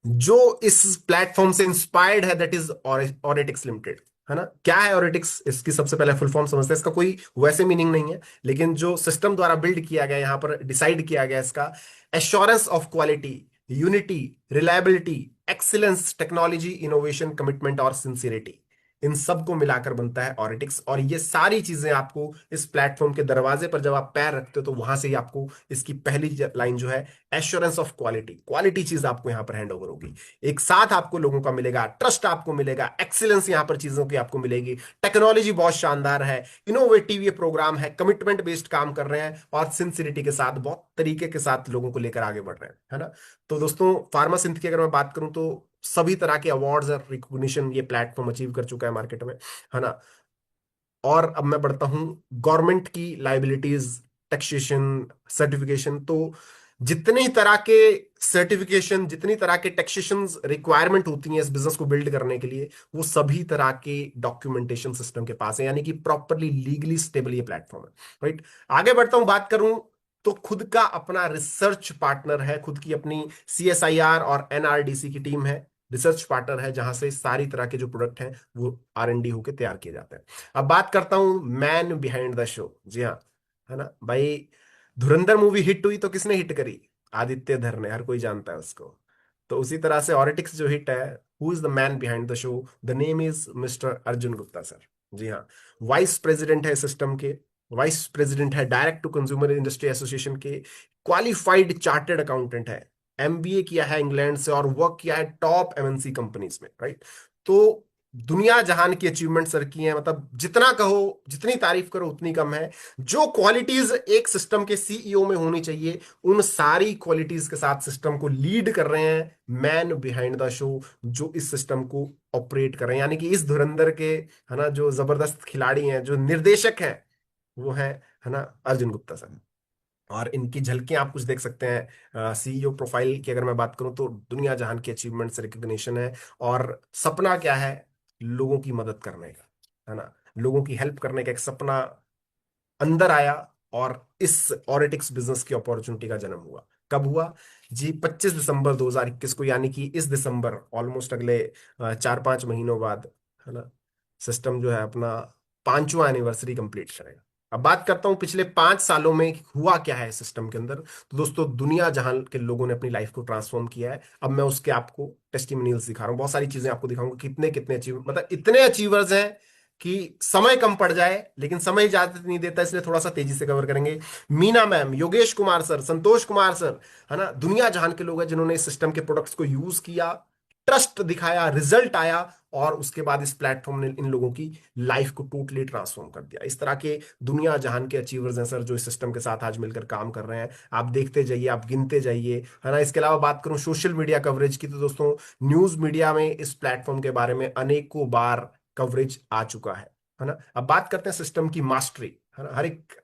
जो इस प्लेटफॉर्म से इंस्पायर्ड है, दैट इज ऑरेटिक्स लिमिटेड, है ना। क्या है ऑरेटिक्स, इसकी सबसे पहले फुल फॉर्म समझते हैं। इसका कोई वैसे मीनिंग नहीं है, लेकिन जो सिस्टम द्वारा बिल्ड किया गया, यहां पर डिसाइड किया गया इसका, assurance of quality, unity, reliability, excellence, technology, innovation, commitment और सिंसियरिटी, इन सब को मिलाकर बनता है ऑरेटिक्स। और ये सारी चीजें आपको इस प्लेटफॉर्म के दरवाजे पर जब आप पैर रखते हो, तो वहां से ही आपको इसकी पहली लाइन जो है, एश्योरेंस ऑफ क्वालिटी, क्वालिटी चीज आपको यहां पर हैंड ओवर होगी। एक साथ आपको लोगों का मिलेगा, ट्रस्ट आपको मिलेगा, एक्सीलेंस यहां पर चीजों की आपको मिलेगी, टेक्नोलॉजी बहुत शानदार है, इनोवेटिव ये प्रोग्राम है, कमिटमेंट बेस्ड काम कर रहे हैं, और सिंसियरिटी के साथ बहुत तरीके के साथ लोगों को लेकर आगे बढ़ रहे हैं, है ना। तो दोस्तों फार्मासिंथ की अगर मैं बात करूं, तो सभी तरह के अवार्ड्स और रिकॉग्निशन ये प्लेटफॉर्म अचीव कर चुका है मार्केट में, है ना। और अब मैं बढ़ता हूं गवर्नमेंट की लाइबिलिटीज, टैक्सेशन, सर्टिफिकेशन। तो जितनी तरह के सर्टिफिकेशन, जितनी तरह के टैक्सेशन रिक्वायरमेंट होती हैं इस बिजनेस को बिल्ड करने के लिए, वो सभी तरह के डॉक्यूमेंटेशन सिस्टम के पास है, यानी कि प्रॉपरली लीगली स्टेबल ये प्लेटफॉर्म है, राइट। आगे बढ़ता हूं, बात करूं तो खुद का अपना रिसर्च पार्टनर है, खुद की अपनी CSIR और NRDC की टीम है, रिसर्च पार्टनर है, जहां से सारी तरह के जो प्रोडक्ट हैं वो R&D होकर तैयार किए जाते हैं। अब बात करता हूं मैन बिहाइंड द शो। जी हाँ, है ना भाई, धुरंधर मूवी हिट हुई तो किसने हिट करी? आदित्य धर ने, हर कोई जानता है उसको। तो उसी तरह से ऑरिटिक्स जो हिट है, who is the man behind the show? The name is mister Arjun Gupta sir. जी हाँ, वाइस प्रेसिडेंट है सिस्टम के, वाइस प्रेसिडेंट है direct to consumer industry association के, क्वालिफाइड चार्टेड अकाउंटेंट है, MBA किया है इंग्लैंड से, और वर्क किया है टॉप MNC कंपनीज में, राइट। तो दुनिया जहान की अचीवमेंट सर की है, मतलब जितना कहो, जितनी तारीफ करो उतनी कम है। जो क्वालिटीज एक सिस्टम के CEO में होनी चाहिए, उन सारी क्वालिटीज के साथ सिस्टम को लीड कर रहे हैं मैन बिहाइंड द शो, जो इस सिस्टम को ऑपरेट कर रहे हैं, यानी कि इस धुरंधर के, है ना, जो जबरदस्त खिलाड़ी हैं, जो निर्देशक हैं, वो है ना, अर्जुन गुप्ता सर। और इनकी झलकियां आप कुछ देख सकते हैं। CEO प्रोफाइल की अगर मैं बात करूं, तो दुनिया जहान की अचीवमेंट्स, रिकग्निशन है, और सपना क्या है? लोगों की मदद करने का, है ना, लोगों की हेल्प करने का एक सपना अंदर आया, और इस ऑरेटिक्स बिजनेस की अपॉर्चुनिटी का जन्म हुआ। कब हुआ जी? 25 दिसंबर 2021 को, यानी कि इस दिसंबर, ऑलमोस्ट अगले 4-5 महीनों बाद, है ना, सिस्टम जो है अपना 5वां एनिवर्सरी कंप्लीट करेगा। अब बात करता हूं पिछले 5 सालों में हुआ क्या है सिस्टम के अंदर। तो दोस्तों दुनिया जहां के लोगों ने अपनी लाइफ को ट्रांसफॉर्म किया है। अब मैं उसके आपको टेस्टिमोनियल्स दिखा रहा हूं, बहुत सारी चीजें आपको दिखाऊंगा, कितने कितने अचीव, मतलब इतने अचीवर्स हैं कि समय कम पड़ जाए, लेकिन समय इजाजत नहीं देता, इसलिए थोड़ा सा तेजी से कवर करेंगे। Meena ma'am, Yogesh Kumar sir, Santosh Kumar sir, है ना, दुनिया जहान के लोग हैं जिन्होंने इस सिस्टम के प्रोडक्ट्स को यूज किया, ट्रस्ट दिखाया, रिजल्ट आया, और उसके बाद इस प्लेटफॉर्म ने इन लोगों की लाइफ को टोटली ट्रांसफॉर्म कर दिया। इस तरह के दुनिया जहान के अचीवर्स हैं सर, जो इस सिस्टम के साथ आज मिलकर काम कर रहे हैं। आप देखते जाइए, आप गिनते जाइए, है ना। इसके अलावा बात करूं सोशल मीडिया कवरेज की, तो दोस्तों न्यूज मीडिया में इस प्लेटफॉर्म के बारे में अनेकों बार कवरेज आ चुका है ना। अब बात करते हैं सिस्टम की मास्टरी, है ना। हर एक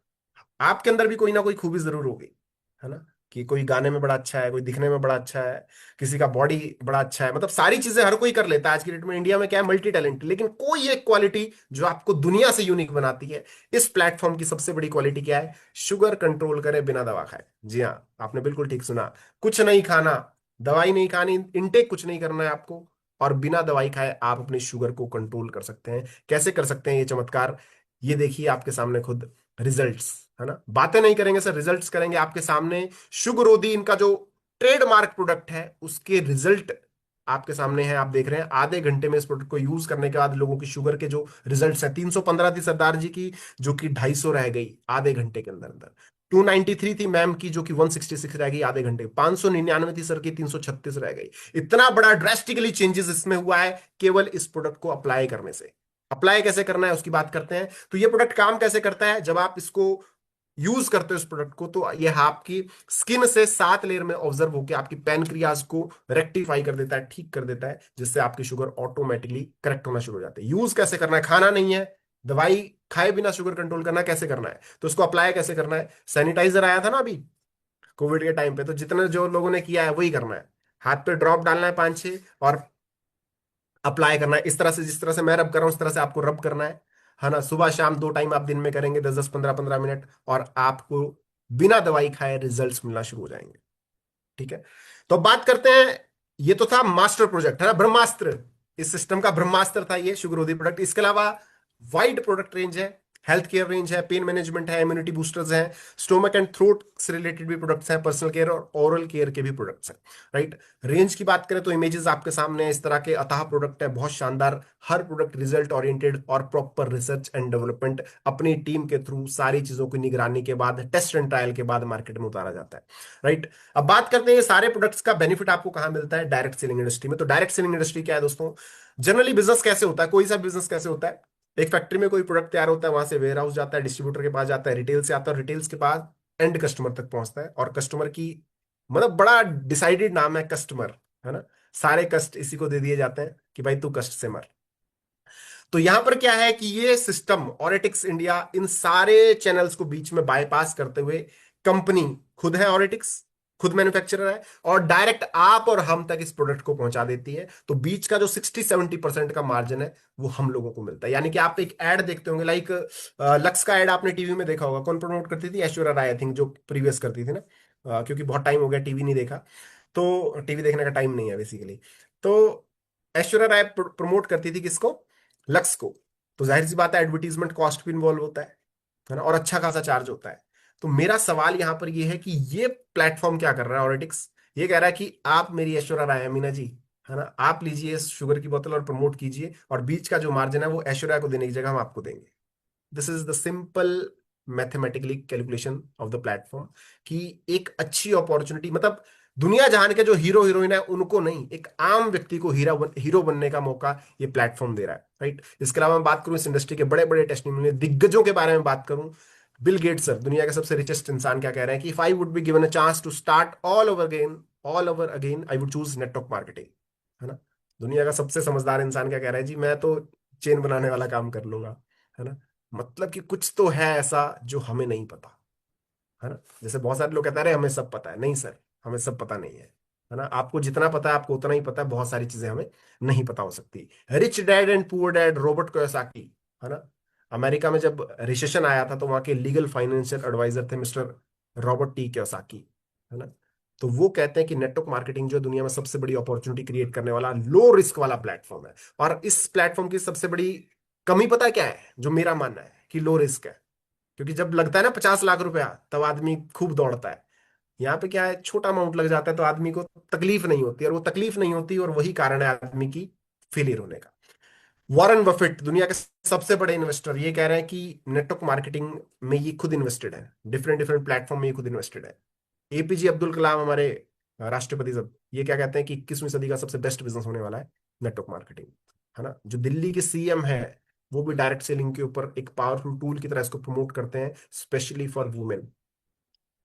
आपके अंदर भी कोई ना कोई खूबी जरूर होगी, है ना, कि कोई गाने में बड़ा अच्छा है, कोई दिखने में बड़ा अच्छा है, किसी का बॉडी बड़ा अच्छा है, मतलब सारी चीजें हर कोई कर लेता है आज की डेट में। इंडिया में क्या है, मल्टी टैलेंट, लेकिन कोई एक क्वालिटी जो आपको दुनिया से यूनिक बनाती है। इस प्लेटफॉर्म की सबसे बड़ी क्वालिटी क्या है? शुगर कंट्रोल करे बिना दवा खाए। जी हाँ, आपने बिल्कुल ठीक सुना, कुछ नहीं खाना, दवाई नहीं खानी, इनटेक कुछ नहीं करना है आपको, और बिना दवाई खाए आप अपनी शुगर को कंट्रोल कर सकते हैं। कैसे कर सकते हैं ये चमत्कार? ये देखिए आपके सामने खुद रिजल्ट्स, है ना। बातें नहीं करेंगे सर, रिजल्ट्स करेंगे आपके सामने। शुगरोधी इनका जो ट्रेडमार्क प्रोडक्ट है, उसके रिजल्ट आपके सामने है, आप देख रहे हैं। आधे घंटे में इस प्रोडक्ट को यूज करने के बाद लोगों की शुगर के जो रिजल्ट्स है, 315 थी सरदार जी की, जो कि 250 रह गई आधे घंटे के अंदर अंदर। 293 थी मैम की, जो कि 166 रह गई आधे घंटे। 599 थी सर की, 336 रह गई। इतना बड़ा ड्रेस्टिकली चेंजेस इसमें हुआ है केवल इस प्रोडक्ट को अप्लाई करने से। अप्लाई कैसे करना है उसकी बात करते हैं। तो ये प्रोडक्ट काम कैसे करता है, जब आप इसको यूज करते हो इस प्रोडक्ट को, तो ये आपकी स्किन से 7 लेयर में ऑब्जर्व होकर आपकी पैनक्रियाज को रेक्टिफाई कर देता है, ठीक कर देता है, जिससे आपकी शुगर ऑटोमेटिकली करेक्ट होना शुरू हो जाती है। यूज कैसे करना है, खाना नहीं है, दवाई खाए बिना शुगर कंट्रोल करना कैसे करना है, तो उसको अप्लाई कैसे करना है। सैनिटाइजर आया था ना अभी कोविड के टाइम पे, तो जितने जो लोगों ने किया है वही करना है। हाथ पे ड्रॉप डालना है 5-6 और अप्लाई करना है इस तरह से, जिस तरह से मैं रब कर रहा हूं उस तरह से आपको रब करना है ना। सुबह शाम 2 टाइम आप दिन में करेंगे, 10-10 15-15 मिनट, और आपको बिना दवाई खाए रिजल्ट्स मिलना शुरू हो जाएंगे। ठीक है, तो अब बात करते हैं। ये तो था मास्टर प्रोजेक्ट, है ना, ब्रह्मास्त्र। इस सिस्टम का ब्रह्मास्त्र था ये शुगर रोधी प्रोडक्ट। इसके अलावा वाइड प्रोडक्ट रेंज है, हेल्थ केयर रेंज है, पेन मैनेजमेंट है, इम्यूनिटी बूस्टर्स हैं, स्टोमक एंड थ्रोट से रिलेटेड भी प्रोडक्ट्स हैं, पर्सनल केयर और ओरल केयर के भी प्रोडक्ट्स हैं। राइट, रेंज की बात करें तो इमेजेस आपके सामने है, इस तरह के अथाह प्रोडक्ट है, बहुत शानदार। हर प्रोडक्ट रिजल्ट ओरिएंटेड और प्रॉपर रिसर्च एंड डेवलपमेंट अपनी टीम के थ्रू सारी चीजों की निगरानी के बाद, टेस्ट एंड ट्रायल के बाद मार्केट में उतारा जाता है। राइट, अब बात करते हैं ये सारे प्रोडक्ट्स का बेनिफिट आपको कहां मिलता है, डायरेक्ट सेलिंग इंडस्ट्री में। तो डायरेक्ट सेलिंग इंडस्ट्री क्या है दोस्तों, जनरली बिजनेस कैसे होता है, कोई सा बिजनेस कैसे होता है, एक फैक्ट्री में कोई प्रोडक्ट तैयार होता है, वहां से वेयर हाउस जाता है, डिस्ट्रीब्यूटर के पास जाता है, रिटेल से आता है, रिटेल्स के पास एंड कस्टमर तक पहुंचता है। और कस्टमर की मतलब बड़ा डिसाइडेड नाम है कस्टमर, है ना। सारे कष्ट इसी को दे दिए जाते हैं कि भाई तू कष्ट से मर। तो यहां पर क्या है कि ये सिस्टम ऑरेटिक्स इंडिया इन सारे चैनल्स को बीच में बाईपास करते हुए, कंपनी खुद है ऑरेटिक्स, खुद मैन्युफैक्चरर है, और डायरेक्ट आप और हम तक इस प्रोडक्ट को पहुंचा देती है। तो बीच का जो 60-70% का मार्जिन है वो हम लोगों को मिलता है। यानी कि आप एक ऐड देखते होंगे, लाइक लक्स का ऐड आपने टीवी में देखा होगा, कौन प्रमोट करती थी, ऐश्वर्या राय आई थिंक, जो प्रीवियस करती थी ना। क्योंकि बहुत टाइम हो गया टीवी नहीं देखा, तो टीवी देखने का टाइम नहीं है बेसिकली। तो ऐश्वर्या राय प्रमोट करती थी किसको, लक्स को। तो जाहिर सी बात है एडवर्टीजमेंट कॉस्ट भी इन्वॉल्व होता है ना, और अच्छा खासा चार्ज होता है। तो मेरा सवाल यहां पर ये है कि ये प्लेटफॉर्म क्या कर रहा है ऑरेटिक्स, ये कह रहा है कि आप मेरी ऐश्वर्या राय है मीना जी, है ना, आप लीजिए इस शुगर की बोतल और प्रमोट कीजिए, और बीच का जो मार्जिन है वो ऐश्वर्या को देने की जगह हम आपको देंगे। This is the simple mathematically calculation of the platform, कि एक अच्छी अपॉर्चुनिटी, मतलब दुनिया जहान के जो हीरो हीरोइन है उनको नहीं, एक आम व्यक्ति को हीरो बनने का मौका ये प्लेटफॉर्म दे रहा है। राइट, इसके अलावा मैं बात करूं इस इंडस्ट्री के बड़े बड़े टेस्टिमोनियल दिग्गजों के बारे में बात करूं, बिल गेट्स सर, दुनिया के सबसे रिचेस्ट इंसान, क्या कह रहे हैं कि if I would be given a chance to start all over again I would choose network marketing, है ना। दुनिया का सबसे समझदार इंसान क्या कह रहा है, जी मैं तो चेन बनाने वाला काम कर लूंगा, है ना। मतलब कि कुछ तो है ऐसा जो हमें नहीं पता, है ना। जैसे बहुत सारे लोग कहते हैं अरे हमें सब पता है, नहीं सर, हमें सब पता नहीं है ना। आपको जितना पता है आपको उतना ही पता है, बहुत सारी चीजें हमें नहीं पता हो सकती। Rich dad and poor dad, Robert Kiyosaki, है ना। अमेरिका में जब रिसेशन आया था तो वहां के लीगल फाइनेंशियल एडवाइजर थे मिस्टर रॉबर्ट टी कियोसाकी, है ना। तो वो कहते हैं कि नेटवर्क मार्केटिंग जो है दुनिया में सबसे बड़ी अपॉर्चुनिटी क्रिएट करने वाला लो रिस्क वाला प्लेटफॉर्म है। और इस प्लेटफॉर्म की सबसे बड़ी कमी पता है क्या है, जो मेरा मानना है कि लो रिस्क है। क्योंकि जब लगता है ना 50 लाख रुपया, तब आदमी खूब दौड़ता है। यहाँ पे क्या है, छोटा अमाउंट लग जाता है तो आदमी को तकलीफ नहीं होती, और वो तकलीफ नहीं होती और वही कारण है आदमी की फेलियर होने का। वॉरेन बफेट, दुनिया के सबसे बड़े इन्वेस्टर, ये कह रहे हैं कि नेटवर्क मार्केटिंग में ये खुद इन्वेस्टेड है, डिफरेंट डिफरेंट प्लेटफॉर्म में ये खुद इन्वेस्टेड है। एपीजे अब्दुल कलाम हमारे राष्ट्रपति सब, ये क्या कहते हैं कि 21वीं सदी का सबसे बेस्ट बिजनेस होने वाला है नेटवर्क मार्केटिंग, है ना। जो दिल्ली के सीएम है वो भी डायरेक्ट सेलिंग के ऊपर एक पावरफुल टूल की तरह इसको प्रमोट करते हैं, स्पेशली फॉर वुमेन।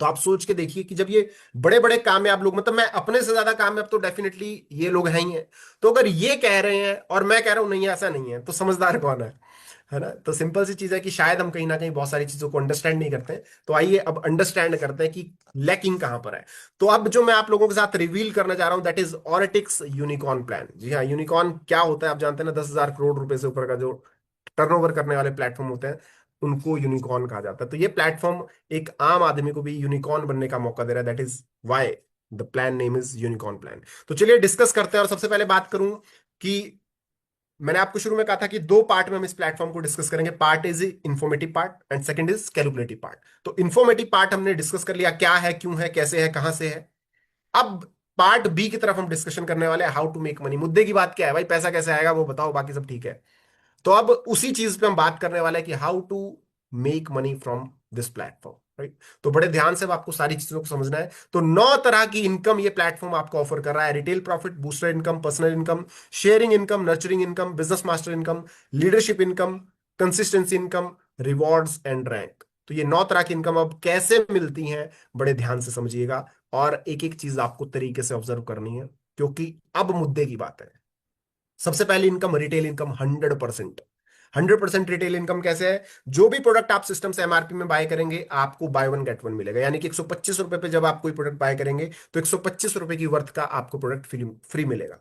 तो आप सोच के देखिए कि जब ये बड़े बड़े कामयाब लोग, मतलब मैं अपने से ज्यादा कामयाब तो डेफिनेटली ये लोग हैं ही हैं, तो अगर ये कह रहे हैं और मैं कह रहा हूं नहीं ऐसा नहीं है, तो समझदार कौन है ना। तो सिंपल सी चीज है कि शायद हम कहीं ना कहीं बहुत सारी चीजों को अंडरस्टैंड नहीं करते हैं। तो आइए अब अंडरस्टैंड करते हैं कि लैकिंग कहां पर है। तो अब जो मैं आप लोगों के साथ रिवील करना चाह रहा हूं दैट इज ऑरेटिक्स यूनिकॉर्न प्लान। जी हाँ, यूनिकॉर्न क्या होता है आप जानते हैं ना, 10,000 करोड़ रुपए से ऊपर का जो टर्नओवर करने वाले प्लेटफॉर्म होते हैं उनको यूनिकॉर्न कहा जाता है। तो ये प्लेटफॉर्म एक आम आदमी को भी यूनिकॉर्न बनने का मौका दे रहा है, that is why the plan name is unicorn plan. तो चलिए डिस्कस करते हैं, और सबसे पहले बात करूं कि मैंने आपको शुरू में कहा था कि 2 पार्ट में हम इस प्लेटफॉर्म को डिस्कस करेंगे। Part is informative part and second is calculative part. तो इंफॉर्मेटिव पार्ट हमने डिस्कस कर लिया, क्या है, क्यों है, कैसे है, कहां से है। अब पार्ट बी की तरफ हम डिस्कशन करने वाले हैं, हाउ टू मेक मनी। मुद्दे की बात क्या है भाई, पैसा कैसे आएगा वो बताओ, बाकी सब ठीक है। तो अब उसी चीज पे हम बात करने वाले हैं कि how to make money from this platform, right. तो बड़े ध्यान से अब आपको सारी चीजों को समझना है। तो 9 तरह की इनकम ये प्लेटफॉर्म आपको ऑफर कर रहा है। Retail profit, booster income, personal income, sharing income, nurturing income, business master income, leadership income, consistency income, rewards and rank. तो ये 9 तरह की इनकम अब कैसे मिलती हैं, बड़े ध्यान से समझिएगा, और एक एक चीज आपको तरीके से ऑब्जर्व करनी है, क्योंकि अब मुद्दे की बात है। सबसे पहली income, retail income 100%। 100% retail income कैसे है? जो भी प्रोडक्ट आप सिस्टम से एमआरपी में बाय करेंगे, आपको बाय वन गेट वन मिलेगा। यानी कि 125 रुपए पे जब आप कोई प्रोडक्ट बाय करेंगे, तो 125 रुपए की वर्थ का आपको प्रोडक्ट फ्री फ्री मिलेगा।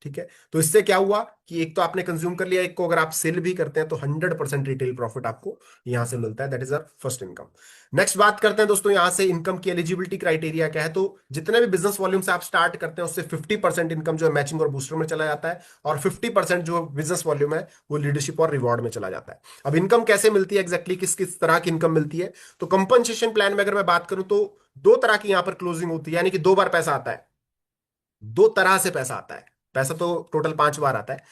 ठीक है, तो इससे क्या हुआ कि एक तो आपने कंज्यूम कर लिया, एक को अगर आप सेल भी करते हैं तो 100% रिटेल प्रॉफिट आपको यहां से मिलता है। That is our first income. Next बात करते हैं दोस्तों, यहां से इनकम की एलिजिबिलिटी क्राइटेरिया क्या है। तो जितने भी बिजनेस वॉल्यूम से आप स्टार्ट करते हैं, उससे 50% इनकम जो है मैचिंग और बूस्टर में चला जाता है, और 50% जो बिजनेस वॉल्यूम है वो लीडरशिप और रिवॉर्ड में चला जाता है। अब इनकम कैसे मिलती है एग्जैक्टली, किस किस तरह की इनकम मिलती है? तो कंपनसेशन प्लान में अगर मैं बात करूं तो 2 तरह की यहां पर क्लोजिंग होती है, यानी कि 2 बार पैसा आता है। 2 तरह से पैसा आता है, पैसा तो टोटल 5 बार आता है।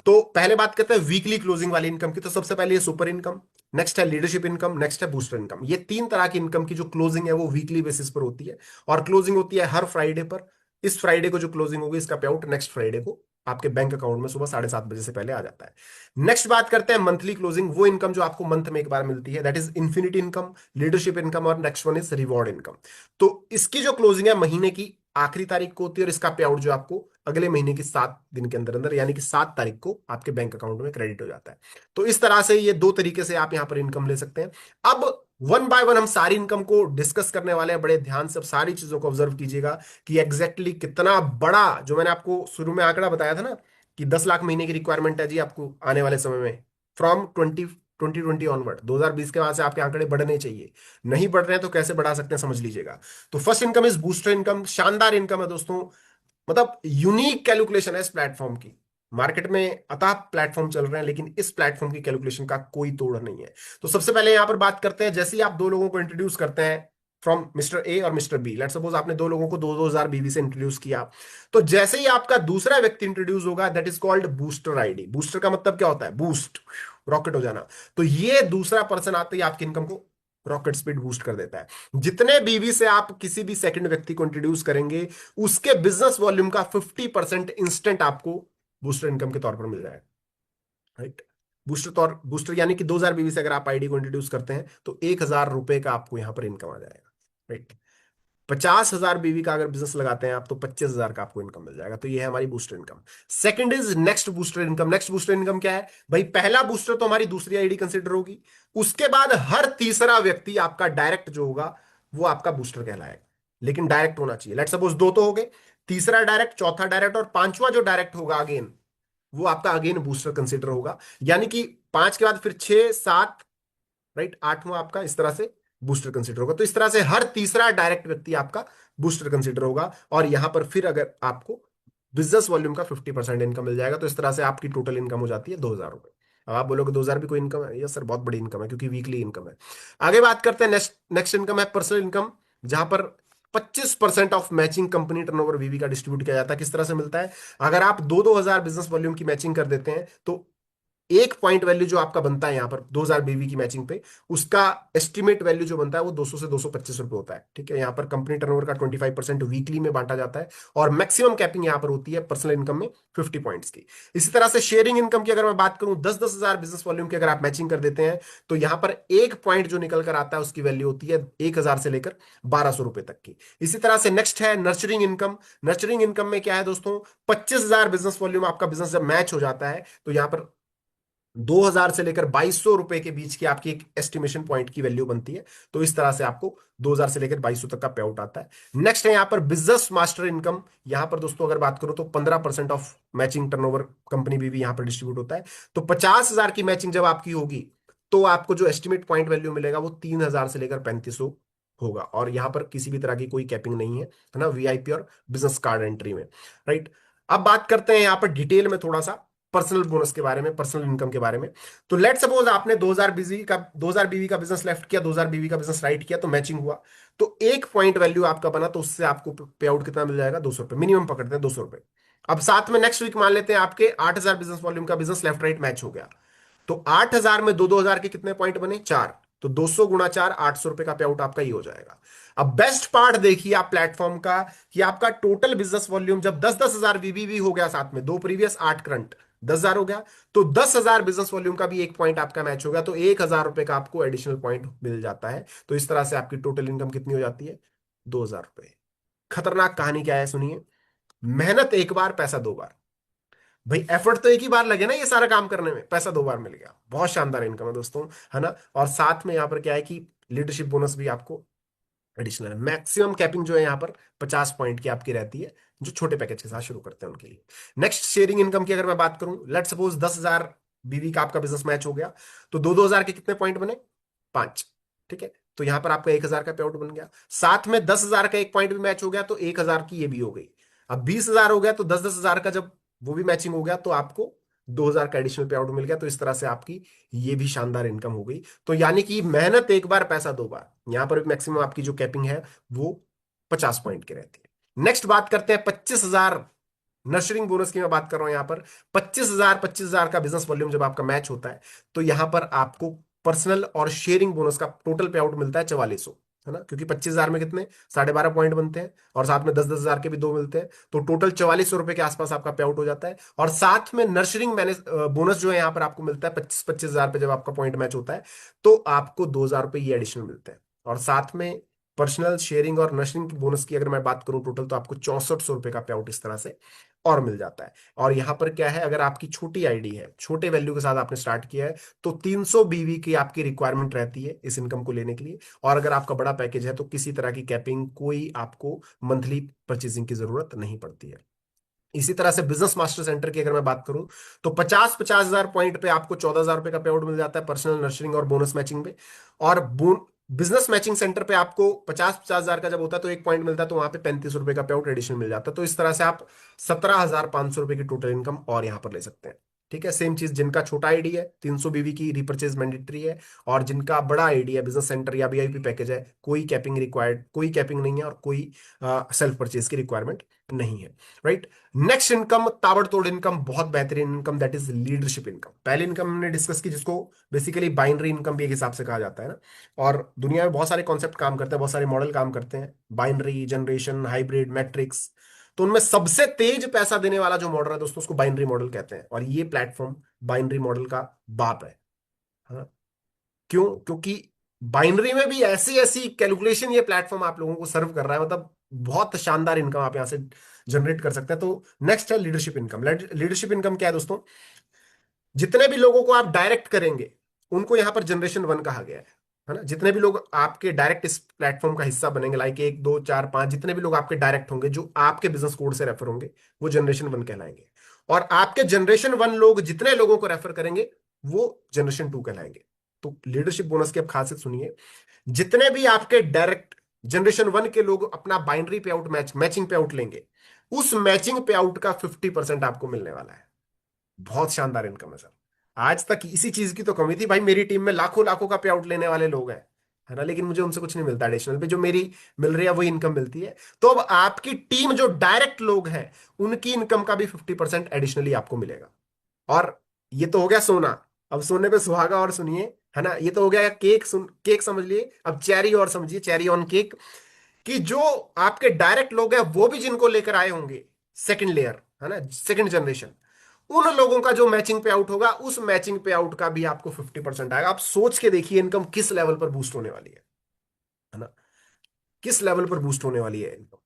तो पहले बात करते हैं वीकली क्लोजिंग वाली इनकम की। तो सबसे पहले ये सुपर इनकम, नेक्स्ट है लीडरशिप इनकम, नेक्स्ट है बूस्टर इनकम। ये 3 तरह की इनकम की जो क्लोजिंग है वो वीकली बेसिस पर होती है, और क्लोजिंग होती है हर फ्राइडे पर। इस फ्राइडे को जो क्लोजिंग होगी, इसका पे आउट नेक्स्ट फ्राइडे को आपके बैंक अकाउंट में सुबह 7:30 बजे से पहले आ जाता है। नेक्स्ट बात करते हैं मंथली क्लोजिंग, वो इनकम जो आपको मंथ में एक बार मिलती है। That is infinity income, leadership income, और next one is reward income. तो इसकी जो क्लोजिंग है महीने की आखिरी तारीख को होती है, और इसका पे आउट जो आपको अगले महीने की 7 दिन के अंदर अंदर, यानी कि 7 तारीख को आपके बैंक अकाउंट में क्रेडिट हो जाता है। तो इस तरह से ये 2 तरीके से आप यहां पर इनकम ले सकते हैं। अब वन बाय वन हम सारी इनकम को डिस्कस करने वाले हैं। बड़े ध्यान से अब सारी चीजों को ऑब्जर्व कीजिएगा कि एग्जैक्टली कितना बड़ा, जो मैंने आपको शुरू में आंकड़ा बताया था ना कि 10 लाख महीने की रिक्वायरमेंट है जी आपको आने वाले समय में, फ्रॉम 2020 ऑनवर्ड, 2020 के बाद से आपके आंकड़े बढ़ने चाहिए। नहीं बढ़ रहे हैं तो कैसे बढ़ा सकते हैं, समझ लीजिएगा। तो first income is booster income. शानदार इनकम है दोस्तों, मतलब यूनिक कैलकुलेशन है इस प्लेटफॉर्म की। मार्केट में अतः प्लेटफॉर्म चल रहे हैं, लेकिन इस प्लेटफॉर्म की कैलकुलेशन का कोई तोड़ नहीं है। तो सबसे पहले यहां पर बात करते हैं, जैसे ही आप 2 लोगों को इंट्रोड्यूस करते हैं फ्रॉम मिस्टर ए और मिस्टर बी, लेट्स सपोज आपने 2 लोगों को 2-2 हजार बीवी से इंट्रोड्यूस किया, तो जैसे ही आपका दूसरा व्यक्ति इंट्रोड्यूस होगा, that is called booster ID. Booster का मतलब क्या होता है? बूस्ट, रॉकेट हो जाना। तो ये दूसरा पर्सन आते ही आपकी इनकम को रॉकेट स्पीड बूस्ट कर देता है। जितने बीवी से आप किसी भी सेकंड व्यक्ति को इंट्रोड्यूस करेंगे, उसके बिजनेस वॉल्यूम का 50% इंस्टेंट आपको बूस्टर इनकम के तौर पर मिल जाएगा, राइट। बूस्टर यानी कि 2 हजार बीवी से अगर आप आईडी को इंट्रोड्यूस करते हैं तो 1,000 रुपए का आपको यहां पर इनकम आ जाएगा, राइट। 50,000 बीवी का अगर बिजनेस लगाते हैं आप, तो 25,000 का आपको इनकम मिल जाएगा। तो ये है हमारी booster income. Second is next booster income. Next booster income क्या है भाई? पहला बूस्टर तो हमारी दूसरी आईडी कंसिडर होगी, उसके बाद हर तीसरा व्यक्ति आपका डायरेक्ट जो होगा वो आपका बूस्टर कहलाएगा, लेकिन डायरेक्ट होना चाहिए। लेट सपोज 2 तो हो गए, तीसरा डायरेक्ट, चौथा डायरेक्ट, और पांचवा जो डायरेक्ट होगा अगेन, वो आपका अगेन बूस्टर कंसिडर होगा। यानी कि 5 के बाद फिर 6, 7, राइट, 8वां आपका इस तरह से बूस्टर कंसिडर होगा। तो इस तरह से हर तीसरा डायरेक्ट व्यक्ति आपका बूस्टर कंसिडर होगा, और यहां पर फिर अगर आपको बिजनेस वॉल्यूम का 50% इनकम मिल जाएगा, तो इस तरह से आपकी टोटल इनकम हो जाती है 2,000 रुपए। अब आप बोलोगे 2,000 भी कोई इनकम है? यस सर, बहुत बड़ी इनकम है, क्योंकि वीकली इनकम है। आगे बात करते हैं नेक्स्ट नेक्स्ट इनकम है पर्सनल इनकम, जहां पर 25% ऑफ मैचिंग कंपनी टर्नओवर वीवी का डिस्ट्रीब्यूट किया जाता है। किस तरह से मिलता है? अगर आप 2-2 हजार बिजनेस वॉल्यूम की मैचिंग कर देते हैं, तो एक पॉइंट वैल्यू जो आपका बनता है यहां पर 2,000 बीवी की मैचिंग पे, उसका एस्टिमेट वैल्यू जो बनता है वो 200 से 225 रुपए होता है। ठीक है, यहां पर कंपनी टर्नओवर का 25% वीकली में बांटा जाता है, और मैक्सिमम कैपिंग यहां पर होती है पर्सनल इनकम में 50 पॉइंट्स की। इसी तरह से शेयरिंग इनकम की अगर मैं बात करूं, 10-10 हजार बिजनेस वॉल्यूम की अगर आप मैचिंग कर देते हैं, तो यहां पर एक पॉइंट जो निकल कर आता है उसकी वैल्यू होती है 1,000 से लेकर 1,200 रुपए तक की। इसी तरह से नेक्स्ट है नर्चरिंग इनकम। नर्चरिंग इनकम में क्या है दोस्तों? 25,000 बिजनेस वॉल्यूम आपका बिजनेस जब मैच हो जाता है, तो यहां पर 2,000 से लेकर 2,200 रुपए के बीच की आपकी एक एस्टिमेशन पॉइंट की वैल्यू बनती है। तो इस तरह से आपको 2,000 से लेकर 2,200 तक का पे आउट आता है। नेक्स्ट है यहां पर बिजनेस मास्टर इनकम। यहां पर दोस्तों अगर बात करो तो 15% ऑफ मैचिंग टर्नओवर कंपनी भी यहां पर डिस्ट्रीब्यूट होता है। तो 50,000 की मैचिंग जब आपकी होगी, तो आपको जो एस्टिमेट पॉइंट वैल्यू मिलेगा वो 3,000 से लेकर 3,500 होगा, और यहां पर किसी भी तरह की कोई कैपिंग नहीं है ना, वीआईपी और बिजनेस कार्ड एंट्री में, राइट। अब बात करते हैं यहां पर डिटेल में थोड़ा सा पर्सनल बोनस के बारे में, पर्सनल इनकम के बारे में। तो लेट सपोज आपने 2000 बीवी का बिजनेस लेफ्ट किया, 2000 बीवी का बिजनेस राइट किया, तो मैचिंग हुआ, तो एक पॉइंट वैल्यू आपका बना, तो उससे आपको पे आउट कितना मिल जाएगा, 200 रुपए मिनिमम पकड़ते हैं, 200 रुपए। अब साथ में नेक्स्ट वीक मान लेते हैं आपके 8000 बिजनेस वॉल्यूम का बिजनेस लेफ्ट राइट मैच हो गया, तो 8000 में 2-2000 के कितने पॉइंट बने, 4, तो 200 गुणा 4, 800 रुपए का पे आउट आपका ही हो जाएगा। अब बेस्ट पार्ट देखिए आप प्लेटफॉर्म का, कि आपका टोटल बिजनेस वॉल्यूम जब 10-10 हजार बीबीबी हो गया, साथ में 2 प्रीवियस 8 करंट 10,000 हो गया, तो 10,000 बिजनेस वॉल्यूम का भी एक पॉइंट आपका मैच हो गया, तो 1,000 रुपए का आपको एडिशनल पॉइंट मिल जाता है। तो इस तरह से आपकी टोटल इनकम कितनी हो जाती है, 2,000 रुपए। खतरनाक कहानी क्या है सुनिए, मेहनत एक बार, पैसा दो बार। भाई एफर्ट तो एक ही बार लगे ना ये सारा काम करने में, पैसा 2 बार मिल गया, बहुत शानदार इनकम है दोस्तों, है ना। और साथ में यहाँ पर क्या है कि लीडरशिप बोनस भी आपको एडिशनल है। मैक्सिमम कैपिंग जो है यहाँ पर 50 पॉइंट की आपकी रहती है, जो छोटे पैकेज के साथ शुरू करते हैं उनके लिए। नेक्स्ट शेयरिंग इनकम की अगर मैं बात करूं, लेट सपोज 10,000 बीवी का आपका बिजनेस मैच हो गया, तो 2-2 हजार के कितने पॉइंट बने, 5, ठीक है। तो यहां पर आपका 1,000 का पे आउट बन गया, साथ में 10,000 का एक पॉइंट भी मैच हो गया, तो 1,000 की ये भी हो गई। अब 20,000 हो गया, तो 10-10 हजार का जब वो भी मैचिंग हो गया, तो आपको 2,000 का एडिशनल पे आउट मिल गया। तो इस तरह से आपकी ये भी शानदार इनकम हो गई। तो यानी कि मेहनत एक बार, पैसा 2 बार। यहां पर मैक्सिमम आपकी जो कैपिंग है वो 50 पॉइंट की रहती है। नेक्स्ट बात करते हैं 25,000 नर्सरिंग बोनस की, मैं बात कर रहा हूं यहां पर 25,000 का बिजनेस वॉल्यूम जब आपका मैच होता है, तो यहां पर आपको पर्सनल और शेयरिंग बोनस का टोटल पे आउट मिलता है 4400, है ना, क्योंकि 25,000 में कितने 12.5 पॉइंट बनते हैं, और साथ में 10-10 हजार के भी 2 मिलते हैं, तो टोटल 4400 रुपए के आसपास आपका पे आउट हो जाता है। और साथ में नर्सरिंग मैनेज बोनस जो है यहाँ पर आपको मिलता है 25-25 हजार पे, जब आपका पॉइंट मैच होता है तो आपको 2,000 रुपए ये एडिशनल मिलते हैं। और साथ में पर्सनल शेयरिंग और नर्सरिंग बोनस की अगर मैं बात करूं टोटल, तो आपको 6400 रुपए का पे आउट इस तरह से और मिल जाता है। और यहां पर क्या है, अगर आपकी छोटी आईडी है, छोटे वैल्यू के साथ आपने स्टार्ट किया है, तो 300 बीवी की आपकी रिक्वायरमेंट रहती है इस इनकम को लेने के लिए। और अगर आपका बड़ा पैकेज है, तो किसी तरह की कैपिंग, कोई आपको मंथली परचेजिंग की जरूरत नहीं पड़ती है। इसी तरह से बिजनेस मास्टर सेंटर की अगर मैं बात करूं, तो 50-50 हजार पॉइंट पे आपको 14,000 रुपए का पे आउट मिल जाता है, पर्सनल नर्सरिंग और बोनस मैचिंग में। और बिजनेस मैचिंग सेंटर पे आपको 50-50 हजार का जब होता है, तो एक पॉइंट मिलता है, तो वहां पे 35 रुपए का पे आउट एडिशनल मिल जाता है। तो इस तरह से आप 17,500 रुपए की टोटल इनकम और यहां पर ले सकते हैं। ठीक है, सेम चीज, जिनका छोटा आईडी है 300 बीवी की रिपर्चेज मैंडेटरी है, और जिनका बड़ा आईडी है, बिजनेस सेंटर या वीआईपी पैकेज है, कोई कैपिंग रिक्वायर्ड, कोई कैपिंग नहीं है, और कोई सेल्फ परचेज की रिक्वायरमेंट नहीं है। राइट। नेक्स्ट इनकम, ताबड़तोड़ इनकम, बहुत बेहतरीन income, that is leadership income. पहली इनकम हमने डिस्कस की, जिसको बेसिकली बाइनरी इनकम भी एक हिसाब से कहा जाता है ना। और दुनिया में बहुत सारे कॉन्सेप्ट काम करते हैं, बहुत सारे मॉडल काम करते हैं, बाइनरी, जनरेशन, हाइब्रिड, मैट्रिक्स। तो उनमें सबसे तेज पैसा देने वाला जो मॉडल है दोस्तों, उसको बाइनरी मॉडल कहते हैं, और ये प्लेटफॉर्म बाइनरी मॉडल का बाप है। हाँ। क्यों? क्योंकि बाइनरी में भी ऐसी ऐसी कैलकुलेशन ये प्लेटफॉर्म आप लोगों को सर्व कर रहा है, मतलब बहुत शानदार इनकम आप यहां से जनरेट कर सकते हैं। तो नेक्स्ट है लीडरशिप इनकम। लीडरशिप इनकम क्या है दोस्तों, जितने भी लोगों को आप डायरेक्ट करेंगे, उनको यहां पर जनरेशन 1 कहा गया है ना। जितने भी लोग आपके डायरेक्ट इस प्लेटफॉर्म का हिस्सा बनेंगे, लाइक 1, 2, 4, 5, जितने भी लोग आपके डायरेक्ट होंगे, जो आपके बिजनेस कोड से रेफर होंगे, वो जनरेशन 1 कहलाएंगे। और आपके जनरेशन 1 लोग जितने लोगों को रेफर करेंगे, वो जनरेशन 2 कहलाएंगे। तो लीडरशिप बोनस की अब खासियत सुनिए, जितने भी आपके डायरेक्ट जनरेशन 1 के लोग अपना बाइनरी पे आउट मैचिंग पे आउट लेंगे, उस मैचिंग पे आउट का 50% आपको मिलने वाला है। बहुत शानदार इनकम है सर। आज तक इसी चीज की तो कमी थी भाई, मेरी टीम में लाखों लाखों का पे आउट लेने वाले लोग हैं, है ना, लेकिन मुझे उनसे कुछ नहीं मिलता एडिशनल पे, जो मेरी मिल रही है वही इनकम मिलती है। तो अब आपकी टीम जो डायरेक्ट लोग हैं, उनकी इनकम का भी 50% एडिशनली आपको मिलेगा। और ये तो हो गया सोना, अब सोने पे सुहागा और सुनिए, है ना, ये तो हो गया केक, केक समझ लिए, अब चेरी और समझिए, चेरी ऑन केक, कि जो आपके डायरेक्ट लोग हैं, वो भी जिनको लेकर आए होंगे सेकंड लेयर, है ना, सेकंड जनरेशन, उन लोगों का जो मैचिंग पे आउट होगा, उस मैचिंग पे आउट का भी आपको 50% आएगा। आप सोच के देखिए इनकम किस लेवल पर बूस्ट होने वाली है ना, किस लेवल पर बूस्ट होने वाली है इनकम।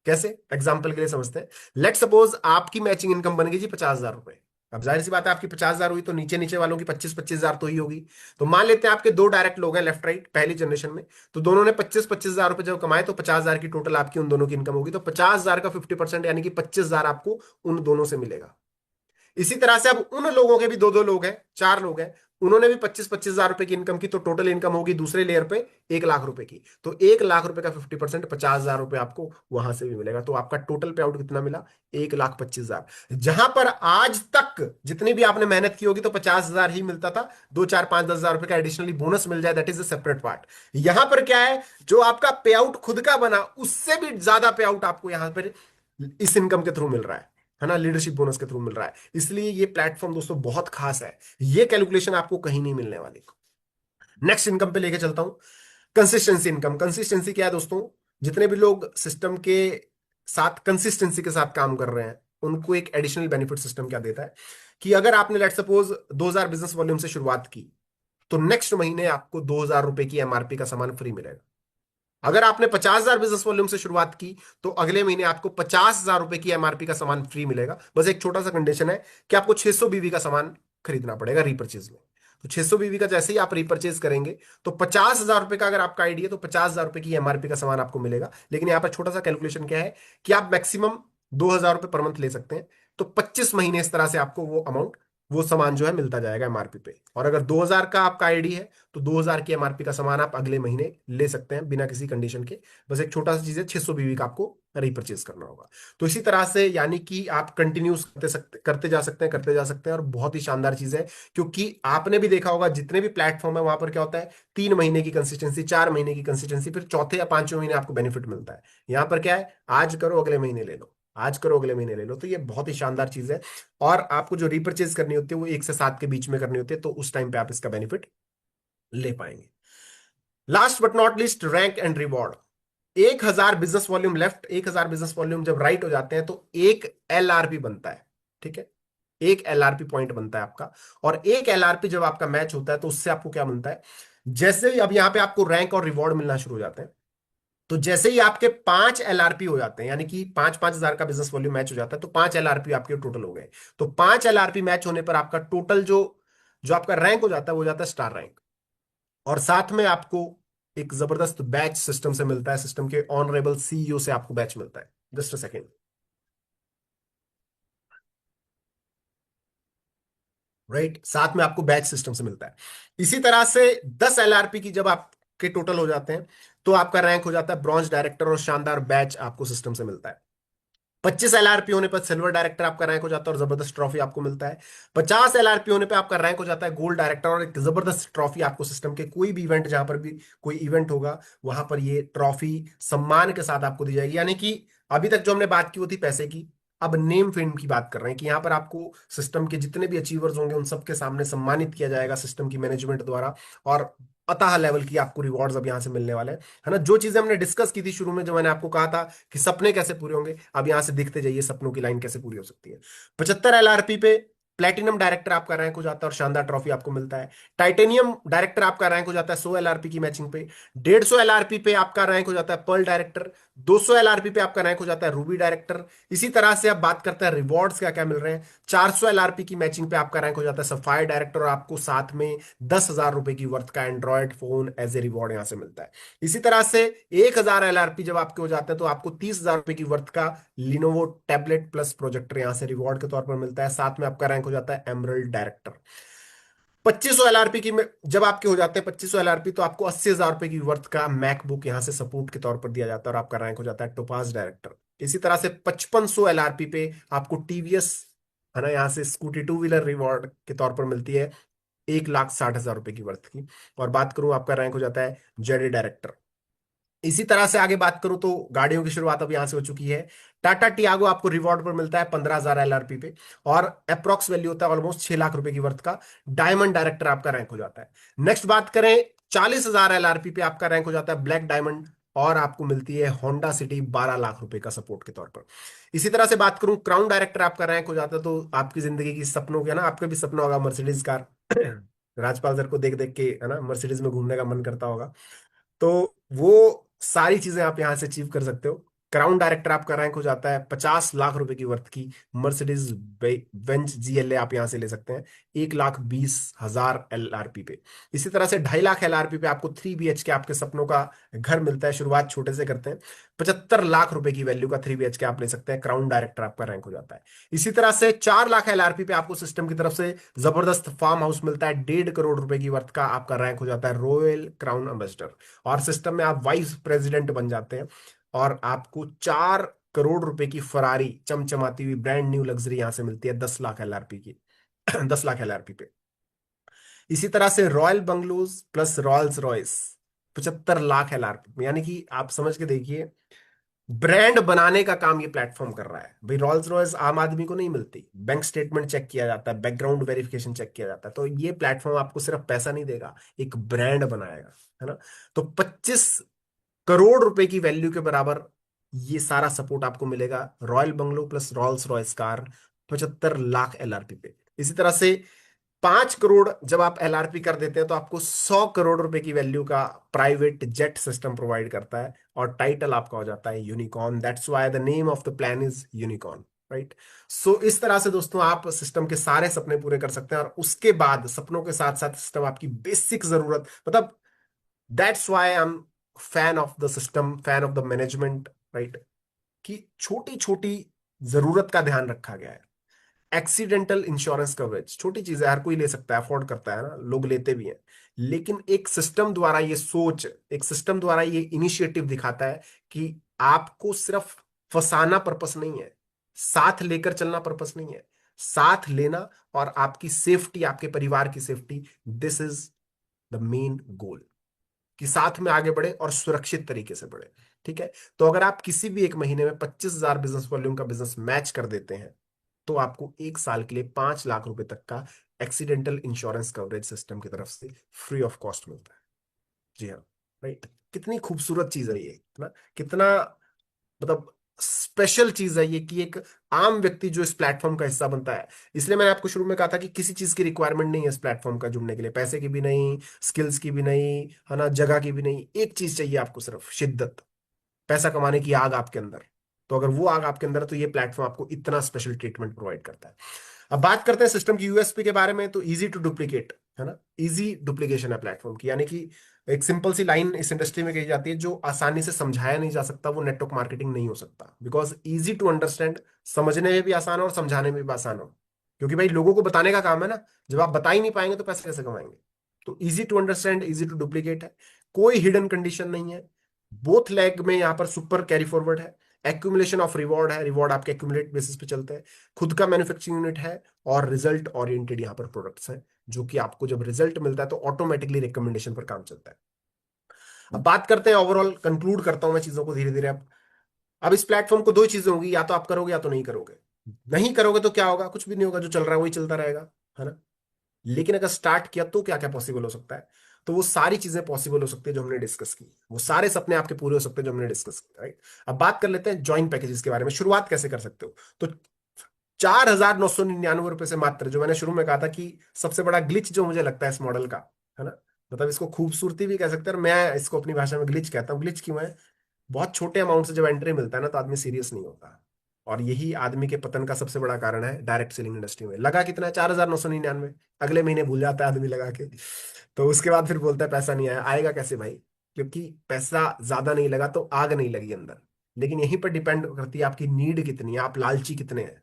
कैसे? एग्जाम्पल के लिए समझते हैं। लेट सपोज आपकी मैचिंग इनकम बन गई जी 50,000 रुपए। अब जाहिर सी बात है, आपकी 50,000 हुई, तो नीचे नीचे वालों की 25-25 हजार तो ही होगी। तो मान लेते हैं आपके 2 डायरेक्ट लोग हैं लेफ्ट राइट पहली जनरेशन में, तो दोनों ने 25-25 हजार रुपए जब कमाए, तो 50,000 की टोटल आपकी उन दोनों की इनकम होगी। तो 50,000 का 50% यानी कि 25,000 आपको उन दोनों से मिलेगा। इसी तरह से अब उन लोगों के भी दो दो लोग हैं, चार लोग हैं, उन्होंने भी 25-25 हजार रुपए की इनकम की, तो टोटल इनकम होगी दूसरे लेयर पे 1 लाख रुपए की। तो 1 लाख रुपए का 50%, 50 हजार रुपए आपको वहां से भी मिलेगा। तो आपका टोटल पे आउट कितना मिला? 1,25,000। जहां पर आज तक जितनी भी आपने मेहनत की होगी तो 50 हजार ही मिलता था, 2 4 5 10 हजार रुपए का एडिशनली बोनस मिल जाए, that is a separate part. यहां पर क्या है, जो आपका पे आउट खुद का बना उससे भी ज्यादा पे आउट आपको यहां पर इस इनकम के थ्रू मिल रहा है ना, लीडरशिप बोनस के थ्रू मिल रहा है। इसलिए ये प्लेटफॉर्म दोस्तों बहुत खास है, ये कैलकुलेशन आपको कहीं नहीं मिलने वाली। नेक्स्ट इनकम पे लेके चलता हूं, कंसिस्टेंसी इनकम। कंसिस्टेंसी क्या है दोस्तों? जितने भी लोग सिस्टम के साथ कंसिस्टेंसी के साथ काम कर रहे हैं उनको एक एडिशनल बेनिफिट सिस्टम क्या देता है कि अगर आपने लेट सपोज 2,000 बिजनेस वॉल्यूम से शुरुआत की, तो नेक्स्ट महीने आपको 2,000 रुपए की एमआरपी का सामान फ्री मिलेगा। अगर आपने 50,000 बिजनेस वॉल्यूम से शुरुआत की तो अगले महीने आपको 50,000 रुपए की एमआरपी का सामान फ्री मिलेगा। बस एक छोटा सा कंडीशन है कि आपको 600 बीवी का सामान खरीदना पड़ेगा रीपरचेज में। तो 600 बीवी का जैसे ही आप रीपरचेज करेंगे तो 50,000 रुपए का अगर आपका आईडी है तो 50,000 रुपए की एमआरपी का सामान आपको मिलेगा। लेकिन यहाँ पर छोटा सा कैलकुलेशन क्या है कि आप मैक्सिमम 2,000 रुपए पर मंथ ले सकते हैं। तो 25 महीने इस तरह से आपको वो अमाउंट, वो सामान जो है मिलता जाएगा एमआरपी पे। और अगर 2,000 का आपका आईडी है तो 2,000 की एमआरपी का सामान आप अगले महीने ले सकते हैं बिना किसी कंडीशन के। बस एक छोटा सा चीज है, 600 बीवी का आपको रीपरचेज करना होगा। तो इसी तरह से यानी कि आप कंटिन्यूस करते जा सकते हैं, करते जा सकते हैं। और बहुत ही शानदार चीज है, क्योंकि आपने भी देखा होगा जितने भी प्लेटफॉर्म है वहां पर क्या होता है, 3 महीने की कंसिस्टेंसी, 4 महीने की कंसिस्टेंसी, फिर चौथे या पांचवें महीने आपको बेनिफिट मिलता है। यहाँ पर क्या है, आज करो अगले महीने ले लो, आज करो अगले महीने ले लो। तो ये बहुत ही शानदार चीज है। और आपको जो रीपरचेज करनी होती है वो 1 से 7 के बीच में करनी होती है, तो उस टाइम पे आप इसका बेनिफिट ले पाएंगे। Last but not least, rank and reward. 1,000 business volume left, 1,000 business volume जब राइट हो जाते हैं तो एक एलआरपी बनता है। ठीक है, एक एलआरपी पॉइंट बनता है आपका। और एक एलआरपी जब आपका मैच होता है तो उससे आपको क्या मिलता है, जैसे ही अब यहां पे आपको रैंक और रिवॉर्ड मिलना शुरू हो जाते हैं, तो जैसे ही आपके 5 एलआरपी हो जाते हैं, यानी कि 5-5 हजार का बिजनेस वॉल्यूम मैच हो जाता है, तो 5 एलआरपी आपके टोटल हो गए। तो 5 एलआरपी मैच होने पर आपका टोटल जो जो आपका रैंक हो जाता है वो हो जाता है स्टार रैंक। और साथ में आपको एक जबरदस्त बैच सिस्टम से मिलता है, सिस्टम के ऑनरेबल सीईओ से आपको बैच मिलता है। Just a second. राइट, साथ में आपको बैच सिस्टम से मिलता है। इसी तरह से 10 एलआरपी की जब आपके टोटल हो जाते हैं तो आपका रैंक हो जाता है ब्रॉन्ज डायरेक्टर, और शानदार बैच आपको सिस्टम से मिलता है। 25 एलआरपी होने पर सिल्वर डायरेक्टर आपका रैंक हो जाता है और जबरदस्त ट्रॉफी आपको मिलता है। 50 एलआरपी होने पर आपका रैंक हो जाता है गोल्ड डायरेक्टर, और एक जबरदस्त ट्रॉफी आपको सिस्टम के कोई भी इवेंट, जहां पर भी कोई इवेंट होगा वहां पर ये ट्रॉफी सम्मान के साथ आपको दी जाएगी। यानी कि अभी तक जो हमने बात की वो थी पैसे की, अब नेम फेम की बात कर रहे हैं कि यहाँ पर आपको सिस्टम के जितने भी अचीवर्स होंगे उन सबके सामने सम्मानित किया जाएगा सिस्टम की मैनेजमेंट द्वारा। और अतः लेवल की आपको रिवॉर्ड्स अब यहाँ से मिलने वाले हैं, है ना। जो चीजें हमने डिस्कस की थी शुरू में, जो मैंने आपको कहा था कि सपने कैसे पूरे होंगे, अब यहां से दिखते जाइए सपनों की लाइन कैसे पूरी हो सकती है। 75 एलआरपी पे प्लेटिनम डायरेक्टर आपका रैंक हो जाता है और शानदार ट्रॉफी आपको मिलता है। टाइटेनियम डायरेक्टर आपका रैंक हो जाता है 100 एलआरपी की मैचिंग पे। 150 एलआरपी पे आपका रैंक हो जाता है पर्ल डायरेक्टर। 200 एलआरपी पे आपका रैंक हो जाता है रूबी डायरेक्टर। इसी तरह से आप बात करते हैं रिवॉर्ड्स क्या क्या मिल रहे हैं। 400 एलआरपी की मैचिंग पे आपका रैंक हो जाता है सफायर डायरेक्टर, और आपको साथ में 10,000 रुपए की वर्थ का android phone as a reward यहां से मिलता है। इसी तरह से 1,000 एलआरपी जब आपके हो जाते हैं तो आपको 30,000 रुपए की वर्थ का लिनोवो टैबलेट प्लस प्रोजेक्टर यहां से रिवॉर्ड के तौर पर मिलता है। साथ में आपका रैंक हो जाता है एमरल्ड डायरेक्टर। 2500 एलआरपी की जब आपके हो जाते हैं 2500 एलआरपी, तो आपको 80,000 रुपए की वर्थ का मैकबुक यहां से सपोर्ट के तौर पर दिया जाता है और आपका रैंक हो जाता है टोपाज डायरेक्टर। इसी तरह से 5500 एलआरपी पे आपको टीवीएस, है ना, यहाँ से स्कूटी 2 व्हीलर रिवॉर्ड के तौर पर मिलती है 1,60,000 रुपए की वर्थ की। और बात करूं आपका रैंक हो जाता है जेडी डायरेक्टर। इसी तरह से आगे बात करूं तो गाड़ियों की शुरुआत अब यहां से हो चुकी है। टाटा टियागो आपको रिवॉर्ड पर मिलता है 15,000 एलआरपी पे, और अप्रोक्स वैल्यू होता है ऑलमोस्ट 6 लाख रुपए की वर्थ का। डायमंड डायरेक्टर आपका रैंक हो जाता है। नेक्स्ट बात करें, 40,000 एलआरपी पे आपका रैंक हो जाता है ब्लैक डायमंड, और आपको मिलती है होंडा सिटी 12 लाख रुपए का सपोर्ट के तौर पर। इसी तरह से बात करूं, क्राउन डायरेक्टर आपका रैंक हो जाता है, तो आपकी जिंदगी की सपनों के ना, आपका भी सपना होगा मर्सिडीज कार। राजपाल सर को देख देख के, है ना, मर्सिडीज में घूमने का मन करता होगा। तो वो सारी चीजें आप यहां से अचीव कर सकते हो। क्राउन डायरेक्टर आपका रैंक हो जाता है 50 लाख रुपए की वर्थ की मर्सिडीज बेंज जीएलए आप यहां से ले सकते हैं 1,20,000 एलआरपी पे। इसी तरह से 2.5 लाख एलआरपी पे आपको 3 BHK आपके सपनों का घर मिलता है। शुरुआत छोटे से करते हैं, 75 लाख रुपए की वैल्यू का 3 BHK आप ले सकते हैं, क्राउन डायरेक्टर आपका रैंक हो जाता है। इसी तरह से 4 लाख एलआरपी पे आपको सिस्टम की तरफ से जबरदस्त फार्म हाउस मिलता है, 1.5 करोड़ रुपए की वर्थ का आपका रैंक हो जाता है रॉयल क्राउन एम्बेसडर। और सिस्टम में आप वाइस प्रेसिडेंट बन जाते हैं और आपको 4 करोड़ रुपए की फरारी चमचमाती हुई ब्रांड न्यू लग्जरी यहां से मिलती है 10 लाख एलआरपी की 10 लाख एलआरपी पे। इसी तरह से royal bungalows plus Royals Royce 75 lakh LRP में, यानी कि आप समझ के देखिए ब्रांड बनाने का काम ये प्लेटफॉर्म कर रहा है भाई। रॉल्स रॉयस आम आदमी को नहीं मिलती, बैंक स्टेटमेंट चेक किया जाता है, बैकग्राउंड वेरिफिकेशन चेक किया जाता है। तो ये प्लेटफॉर्म आपको सिर्फ पैसा नहीं देगा, एक ब्रांड बनाएगा, है ना। तो 25 करोड़ रुपए की वैल्यू के बराबर ये सारा सपोर्ट आपको मिलेगा royal bungalow plus Rolls Royce car 75 lakh LRP पे। इसी तरह से 5 करोड़ जब आप एलआरपी कर देते हैं तो आपको 100 करोड़ रुपए की वैल्यू का प्राइवेट जेट सिस्टम प्रोवाइड करता है और टाइटल आपका हो जाता है unicorn. That's why the name of the plan is unicorn, right. So इस तरह से दोस्तों आप सिस्टम के सारे सपने पूरे कर सकते हैं और उसके बाद सपनों के साथ साथ सिस्टम आपकी बेसिक जरूरत, मतलब that's why I am fan of the system, fan of the management, right, कि छोटी छोटी जरूरत का ध्यान रखा गया है। एक्सीडेंटल इंश्योरेंस कवरेज छोटी चीज है, हर कोई ले सकता है, अफोर्ड करता है ना, लोग लेते भी हैं। लेकिन एक सिस्टम द्वारा ये सोच, एक सिस्टम द्वारा ये इनिशिएटिव दिखाता है कि आपको सिर्फ फंसाना पर्पस नहीं है, साथ लेकर चलना पर्पस नहीं है, साथ लेना और आपकी सेफ्टी, आपके परिवार की safety, this is the main goal, कि साथ में आगे बढ़े और सुरक्षित तरीके से बढ़े। ठीक है, तो अगर आप किसी भी एक महीने में 25,000 बिजनेस वॉल्यूम का बिजनेस मैच कर देते हैं तो आपको 1 साल के लिए 5 लाख रुपए तक का एक्सीडेंटल इंश्योरेंस कवरेज सिस्टम की तरफ से फ्री ऑफ कॉस्ट मिलता है। जी हाँ, राइट। कितनी खूबसूरत चीज है ये ना, कितना मतलब स्पेशल चीज है ये कि एक आम व्यक्ति जो इस प्लेटफॉर्म का हिस्सा बनता है। इसलिए मैंने आपको शुरू में कहा था कि किसी चीज की रिक्वायरमेंट नहीं है इस प्लेटफॉर्म का जुड़ने के लिए, पैसे की भी नहीं, स्किल्स की भी नहीं, है ना, जगह की भी नहीं। एक चीज चाहिए आपको, सिर्फ शिद्दत, पैसा कमाने की आग आपके अंदर। तो अगर वो आग आपके अंदर है तो ये प्लेटफॉर्म आपको इतना स्पेशल ट्रीटमेंट प्रोवाइड करता है। अब बात करते हैं सिस्टम की यूएसपी के बारे में। तो इजी टू डुप्लीकेट, है ना, इजी डुप्लीकेशन है प्लेटफॉर्म की, यानी कि एक सिंपल सी लाइन इस इंडस्ट्री में कही जाती है, जो आसानी से समझाया नहीं जा सकता वो नेटवर्क मार्केटिंग नहीं हो सकता। बिकॉज इजी टू अंडरस्टैंड, समझने में भी आसान हो और समझाने में भी आसान हो, क्योंकि भाई लोगों को बताने का काम है ना। जब आप बता ही नहीं पाएंगे तो पैसे कैसे कमाएंगे। तो easy to understand, easy to duplicate है, कोई हिडन कंडीशन नहीं है, बोथ लेग में यहाँ पर सुपर कैरी फॉरवर्ड है, एक्यूमुलेशन ऑफ रिवॉर्ड है, रिवॉर्ड आपके एक्यूमुलेट बेसिस पे चलते हैं, खुद का मैन्युफैक्चरिंग यूनिट है और रिजल्ट ओरिएंटेड यहाँ पर प्रोडक्ट्स हैं, जो कि आपको जब रिजल्ट मिलता है तो ऑटोमेटिकली रिकमेंडेशन पर काम चलता है। अब बात करते हैं ओवरऑल, कंक्लूड करता हूं मैं चीजों को धीरे धीरे। अब इस प्लेटफॉर्म को दो चीजें होंगी, या तो आप करोगे या तो नहीं करोगे। नहीं करोगे तो क्या होगा, कुछ भी नहीं होगा, जो चल रहा है वही चलता रहेगा, है ना। लेकिन अगर स्टार्ट किया तो क्या क्या पॉसिबल हो सकता है, तो वो सारी चीजें पॉसिबल हो सकती है जो हमने डिस्कस की, वो सारे सपने आपके पूरे हो सकते हैं जो हमने डिस्कस किए, राइट। अब बात कर लेते हैं ज्वाइन पैकेजेस के बारे में, शुरुआत कैसे कर सकते हो। तो 4,999 रुपए से मात्र, जो मैंने शुरू में कहा था कि सबसे बड़ा ग्लिच जो मुझे लगता है इस मॉडल का, है ना, मतलब इसको खूबसूरती भी कह सकते हैं और मैं इसको अपनी भाषा में ग्लिच कहता हूँ। ग्लिच क्यों है, बहुत छोटे अमाउंट से जब एंट्री मिलता है ना तो आदमी सीरियस नहीं होता, और यही आदमी के पतन का सबसे बड़ा कारण है डायरेक्ट सेलिंग इंडस्ट्री में। लगा कितना है, 4,999, अगले महीने भूल जाता है आदमी लगा के, तो उसके बाद फिर बोलता है पैसा नहीं आया। आएगा कैसे भाई, क्योंकि पैसा ज्यादा नहीं लगा तो आग नहीं लगी अंदर। लेकिन यहीं पर डिपेंड करती है आपकी नीड कितनी है, आप लालची कितने हैं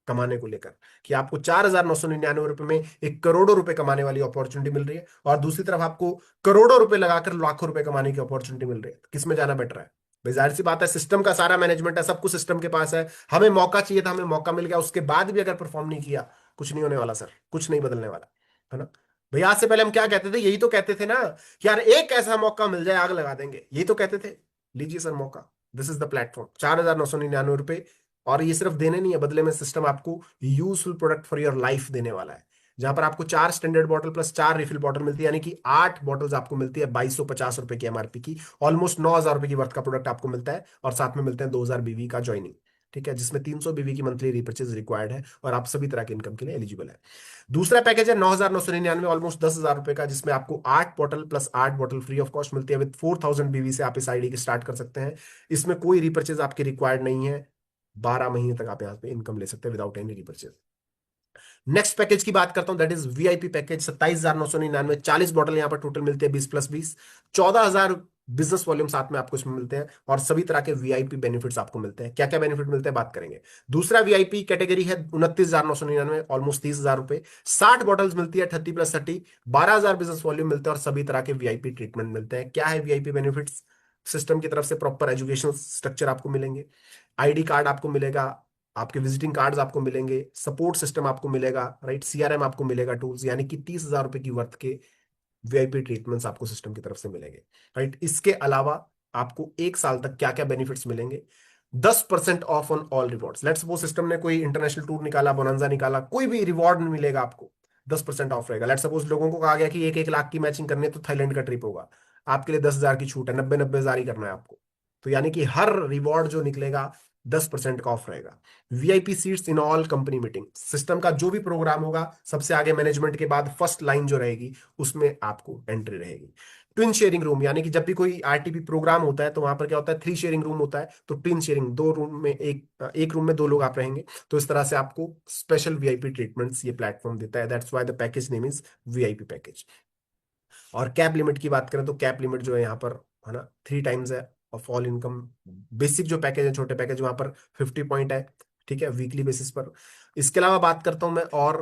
कमाने को लेकर, कि आपको 4,999 रुपए में 1 करोड़ों रुपए कमाने वाली अपॉर्चुनिटी मिल रही है, और दूसरी तरफ आपको करोड़ों रुपए लगाकर लाखों रुपए कमाने की अपॉर्चुनिटी मिल रही है। किस में जाना बेटर है भाई, जाहिर सी बात है, सिस्टम का सारा मैनेजमेंट है, सब कुछ सिस्टम के पास है। हमें मौका चाहिए था, हमें मौका मिल गया, उसके बाद भी अगर परफॉर्म नहीं किया, कुछ नहीं होने वाला सर, कुछ नहीं बदलने वाला, है ना। भैया आज से पहले हम क्या कहते थे, यही तो कहते थे ना कि यार एक ऐसा मौका मिल जाए आग लगा देंगे, यही तो कहते थे। लीजिए सर मौका, दिस इज द प्लेटफॉर्म, 4,999 रुपए। और ये सिर्फ देने नहीं है, बदले में सिस्टम आपको useful product for your life देने वाला है, जहां पर आपको 4 standard bottle plus 4 refill bottle मिलती है, यानी कि 8 बॉटल्स आपको मिलती है 2,250 रुपए की एमआरपी की। ऑलमोस्ट 9,000 रुपए की वर्थ का प्रोडक्ट आपको मिलता है, और साथ में मिलते हैं 2,000 बीवी का ज्वाइनिंग। ठीक है, जिसमें 300 बीवी की मंथली रीपर्चेज रिक्वायर्ड है और आप सभी तरह के इनकम के लिए एलिजिबल है। दूसरा पैकेज है 9,999, ऑलमोस्ट 10,000 रुपए का, जिसमें आपको 8 bottle plus 8 bottle free of cost मिलती है। विद 4,000 बीवी से आप इस आईडी की स्टार्ट कर सकते हैं। इसमें कोई रीपर्चेज आपके रिक्वायर्ड नहीं है। 12 महीने तक आप यहाँ पे इनकम ले सकते हैं without any repurchase. Next package की बात करता हूं, that is VIP package. 27,999, 40 bottle यहाँ पर टोटल मिलते हैं, 20+20, 14,000 बिजनेस वॉल्यूम साथ में आपको इसमें मिलते हैं और सभी तरह के वीआईपी बेनिफिट्स आपको मिलते हैं। क्या क्या बेनिफिट मिलते हैं बात करेंगे। दूसरा वीआईपी कैटेगरी है 29,999, ऑलमोस्ट 30,000 रुपए, 60 बॉटल्स मिलती है 30+30, 12,000 बिजनेस वॉल्यूम मिलते हैं और सभी तरह के वीआईपी ट्रीटमेंट मिलते हैं। क्या है वीआईपी बेनिफिट्स। सिस्टम की तरफ से प्रॉपर एजुकेशन स्ट्रक्चर आपको मिलेंगे, आईडी कार्ड आपको मिलेगा, आपके विजिटिंग कार्ड्स आपको मिलेंगे, सपोर्ट सिस्टम आपको मिलेगा, राइट, सीआरएम आपको मिलेगा, टूल्स, यानी कि 30,000 रुपए की वर्थ के वीआईपी ट्रीटमेंट्स आपको सिस्टम की तरफ से मिलेंगे, राइट। इसके अलावा आपको 1 साल तक क्या क्या बेनिफिट्स मिलेंगे। 10% of on all rewards. Let's suppose system ने कोई इंटरनेशनल टूर निकाला, बोनंजा निकाला, कोई भी रिवॉर्ड मिलेगा आपको, 10% ऑफ रहेगा। लेट्स सपोज लोगों को कहा गया कि 1-1 लाख की मैचिंग करनी है तो थाईलैंड का ट्रिप होगा, आपके लिए 10,000 की छूट है, 90-90,000 ही करना है आपको। तो यानी कि हर रिवॉर्ड जो निकलेगा 10% का ऑफ रहेगा। VIP seats in all company meeting. System का जो भी प्रोग्राम होगा सबसे आगे मैनेजमेंट के बाद फर्स्ट लाइन जो रहेगी उसमें आपको एंट्री रहेगी। ट्विन शेयरिंग रूम, यानी कि जब भी कोई आरटीपी प्रोग्राम होता है तो वहां पर क्या होता है, 3 शेयरिंग रूम होता है, तो ट्विन शेयरिंग, 2 रूम में एक रूम में 2 लोग आप रहेंगे। तो इस तरह से आपको स्पेशल वीआईपी ट्रीटमेंट्स ये प्लेटफॉर्म देता है। That's why the package name is VIP package. और कैप लिमिट की बात करें तो कैप लिमिट जो है यहाँ पर, है ना, 3 टाइम्स है ऑफ ऑल इनकम। बेसिक जो पैकेज है, छोटे पैकेज, वहां पर 50 पॉइंट है, ठीक है, वीकली बेसिस पर। इसके अलावा बात करता हूं मैं और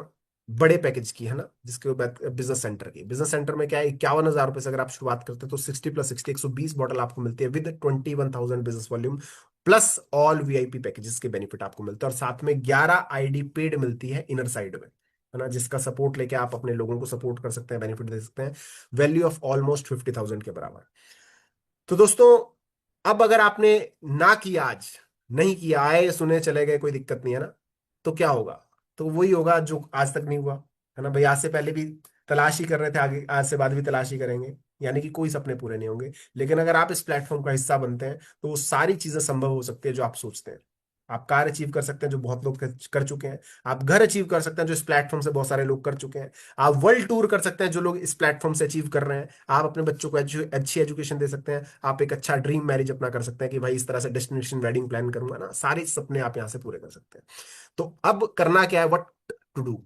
बड़े पैकेज की, है ना, जिसके बाद बिजनेस सेंटर की। बिजनेस सेंटर में क्या है, 51,000 रुपए से अगर आप शुरुआत करते हैं तो 60+60 120 बॉटल आपको मिलती है with 21,000 business volume plus all VIP packages के बेनिफिट आपको मिलते हैं। और साथ में 11 आईडी पेड मिलती है इनर साइड में, है ना, जिसका सपोर्ट लेके आप अपने लोगों को सपोर्ट कर सकते हैं, बेनिफिट दे सकते हैं, वैल्यू ऑफ ऑलमोस्ट 50,000 के बराबर। तो दोस्तों, अब अगर आपने ना किया, आज नहीं किया, आए सुने चले गए, कोई दिक्कत नहीं है ना, तो क्या होगा, तो वही होगा जो आज तक नहीं हुआ, है ना भाई। आज से पहले भी तलाश ही कर रहे थे, आगे आज से बाद भी तलाश ही करेंगे, यानी कि कोई सपने पूरे नहीं होंगे। लेकिन अगर आप इस प्लेटफॉर्म का हिस्सा बनते हैं तो वो सारी चीजें संभव हो सकती है जो आप सोचते हैं। आप कार अचीव कर सकते हैं जो बहुत लोग कर चुके हैं, आप घर अचीव कर सकते हैं जो इस प्लेटफॉर्म से बहुत सारे लोग कर चुके हैं, आप वर्ल्ड टूर कर सकते हैं जो लोग इस प्लेटफॉर्म से अचीव कर रहे हैं, आप अपने बच्चों को अच्छी एजुकेशन दे सकते हैं, आप एक अच्छा ड्रीम मैरिज अपना कर सकते हैं कि भाई इस तरह से डेस्टिनेशन वेडिंग प्लान करूंगा ना, सारे सपने आप यहाँ से पूरे कर सकते हैं। तो अब करना क्या है, व्हाट टू डू।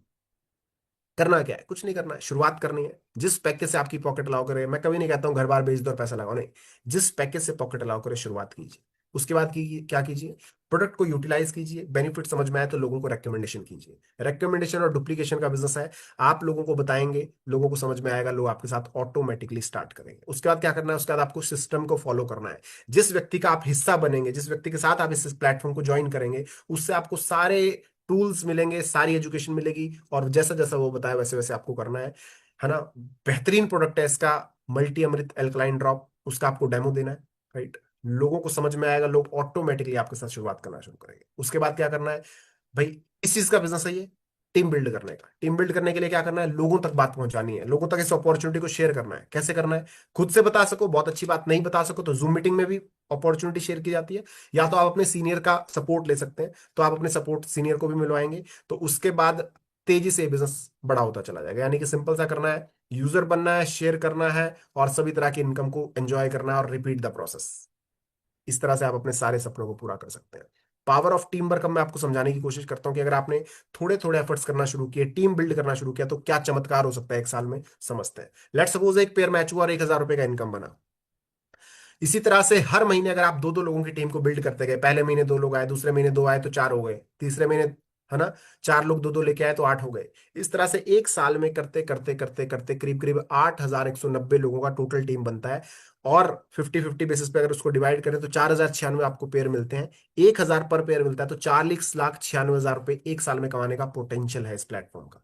करना क्या है, कुछ नहीं करना है, शुरुआत करनी है। जिस पैकेज से आपकी पॉकेट अलाउ करे, मैं कभी नहीं कहता हूं घर बार बेच दो और पैसा लगाओ, नहीं, जिस पैकेज से पॉकेट अलाउ करे शुरुआत कीजिए। उसके बाद की क्या कीजिए, प्रोडक्ट को यूटिलाइज कीजिए, बेनिफिट समझ में आए तो लोगों को रेकमेंडेशन कीजिए। रेकमेंडेशन और डुप्लीकेशन का बिजनेस है, आप लोगों को बताएंगे, लोगों को समझ में आएगा, लोग आपके साथ ऑटोमेटिकली स्टार्ट करेंगे। उसके बाद क्या करना है, उसके बाद आपको सिस्टम को फॉलो करना है। जिस व्यक्ति का आप हिस्सा बनेंगे, जिस व्यक्ति के साथ आप इस प्लेटफॉर्म को ज्वाइन करेंगे, उससे आपको सारे टूल्स मिलेंगे, सारी एजुकेशन मिलेगी, और जैसा जैसा वो बताया वैसे वैसे आपको करना है ना। बेहतरीन प्रोडक्ट है इसका, मल्टी अमृत एल्कलाइन ड्रॉप, उसका आपको डेमो देना है, राइट। लोगों को समझ में आएगा, लोग ऑटोमेटिकली आपके साथ शुरुआत करना शुरू करेंगे। उसके बाद क्या करना है भाई, इस चीज का बिजनेस है ये, टीम बिल्ड करने का। टीम बिल्ड करने के लिए क्या करना है, लोगों तक बात पहुंचानी है, लोगों तक इस अपॉर्चुनिटी को शेयर करना है। कैसे करना है, खुद से बता सको, बहुत अच्छी बात, नहीं बता सको तो जूम मीटिंग में भी अपॉर्चुनिटी शेयर की जाती है, या तो आप अपने सीनियर का सपोर्ट ले सकते हैं, तो आप अपने सपोर्ट सीनियर को भी मिलवाएंगे। तो उसके बाद तेजी से बिजनेस बड़ा होता चला जाएगा। यानी कि सिंपल सा करना है, यूजर बनना है, शेयर करना है, और सभी तरह की इनकम को एंजॉय करना है, और रिपीट द प्रोसेस। इस तरह से आप अपने सारे सपनों को पूरा कर सकते हैं। पावर ऑफ टीम वर्क मैं आपको समझाने की कोशिश करता हूं कि अगर आपने थोड़े थोड़े एफर्ट्स करना शुरू किए, टीम बिल्ड करना शुरू किया, तो क्या चमत्कार हो सकता है 1 साल में, समझते हैं। लेट्स सपोज एक पेयर मैच हुआ और 1,000 रुपए का इनकम बना। इसी तरह से हर महीने अगर आप 2-2 लोगों की टीम को बिल्ड करते गए, पहले महीने 2 लोग आए, दूसरे महीने 2 आए तो 4 हो गए, तीसरे महीने, है ना, 4 लोग 2-2 लेके आए तो 8 हो गए। इस तरह से 1 साल में करते करते करते करते करीब करीब 8,190 लोगों का टोटल टीम बनता है। और 50-50 बेसिस पे अगर उसको डिवाइड करें तो 4,096 आपको पेयर मिलते हैं। 1,000 पर पेयर मिलता है, तो 40,96,000 रुपए 1 साल में कमाने का पोटेंशियल है इस प्लेटफॉर्म का।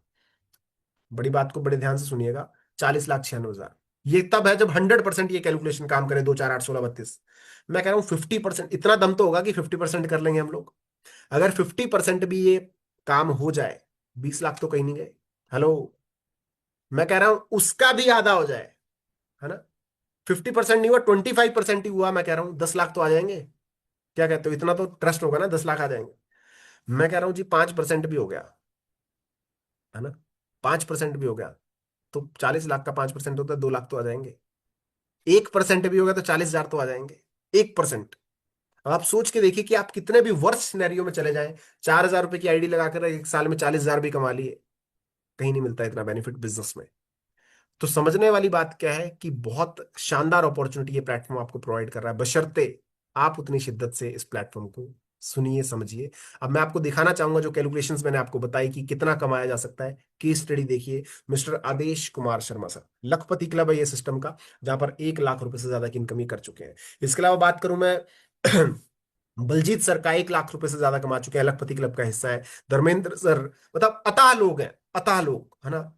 बड़ी बात को बड़े ध्यान से सुनिएगा, 40,96,000 ये तब है जब 100% ये कैलकुलेशन काम करे, 2 4 8 16 32। मैं कह रहा हूं 50%, इतना दम तो होगा कि 50% कर लेंगे हम लोग। अगर 50% भी ये काम हो जाए, 20 लाख तो कहीं नहीं गए। हेलो, मैं कह रहा हूं उसका भी आधा हो जाए, है ना, 50% नहीं हुआ, 25% ही हुआ, मैं कह रहा हूं 10 लाख तो आ जाएंगे। क्या कहते हो, इतना तो ट्रस्ट होगा ना, 10 लाख आ जाएंगे। मैं कह रहा हूँ जी 5% भी हो गया, है ना, 5% भी हो गया तो 40 लाख का 5% होता है 2 लाख तो आ जाएंगे। 1% भी होगा तो 40,000 तो आ जाएंगे। 1%। अब आप सोच के देखिए कि आप कितने भी वर्स्ट सिनेरियो में चले जाएं, 4,000 रुपए की आईडी लगाकर एक साल में 40,000 भी कमा लिए, कहीं नहीं मिलता इतना बेनिफिट बिजनेस में। तो समझने वाली बात क्या है कि बहुत शानदार अपॉर्चुनिटी ये प्लेटफॉर्म आपको प्रोवाइड कर रहा है, बशर्ते आप उतनी शिद्दत से इस प्लेटफॉर्म को सुनिए समझिए। अब मैं आपको दिखाना चाहूंगा जो कैलकुलेशंस मैंने आपको बताई कि कितना कमाया जा सकता है। केस स्टडी देखिए, मिस्टर आदेश कुमार शर्मा सर, लखपति क्लब है ये सिस्टम का, जहां पर 1 लाख रुपए से ज्यादा की इनकम ही कर चुके हैं। इसके अलावा बात करूं मैं बलजीत सर का, 1 लाख रुपए से ज्यादा कमा चुके हैं, लखपति क्लब का हिस्सा है। धर्मेंद्र सर, मतलब अताह लोग हैं, अताह लोग, है ना।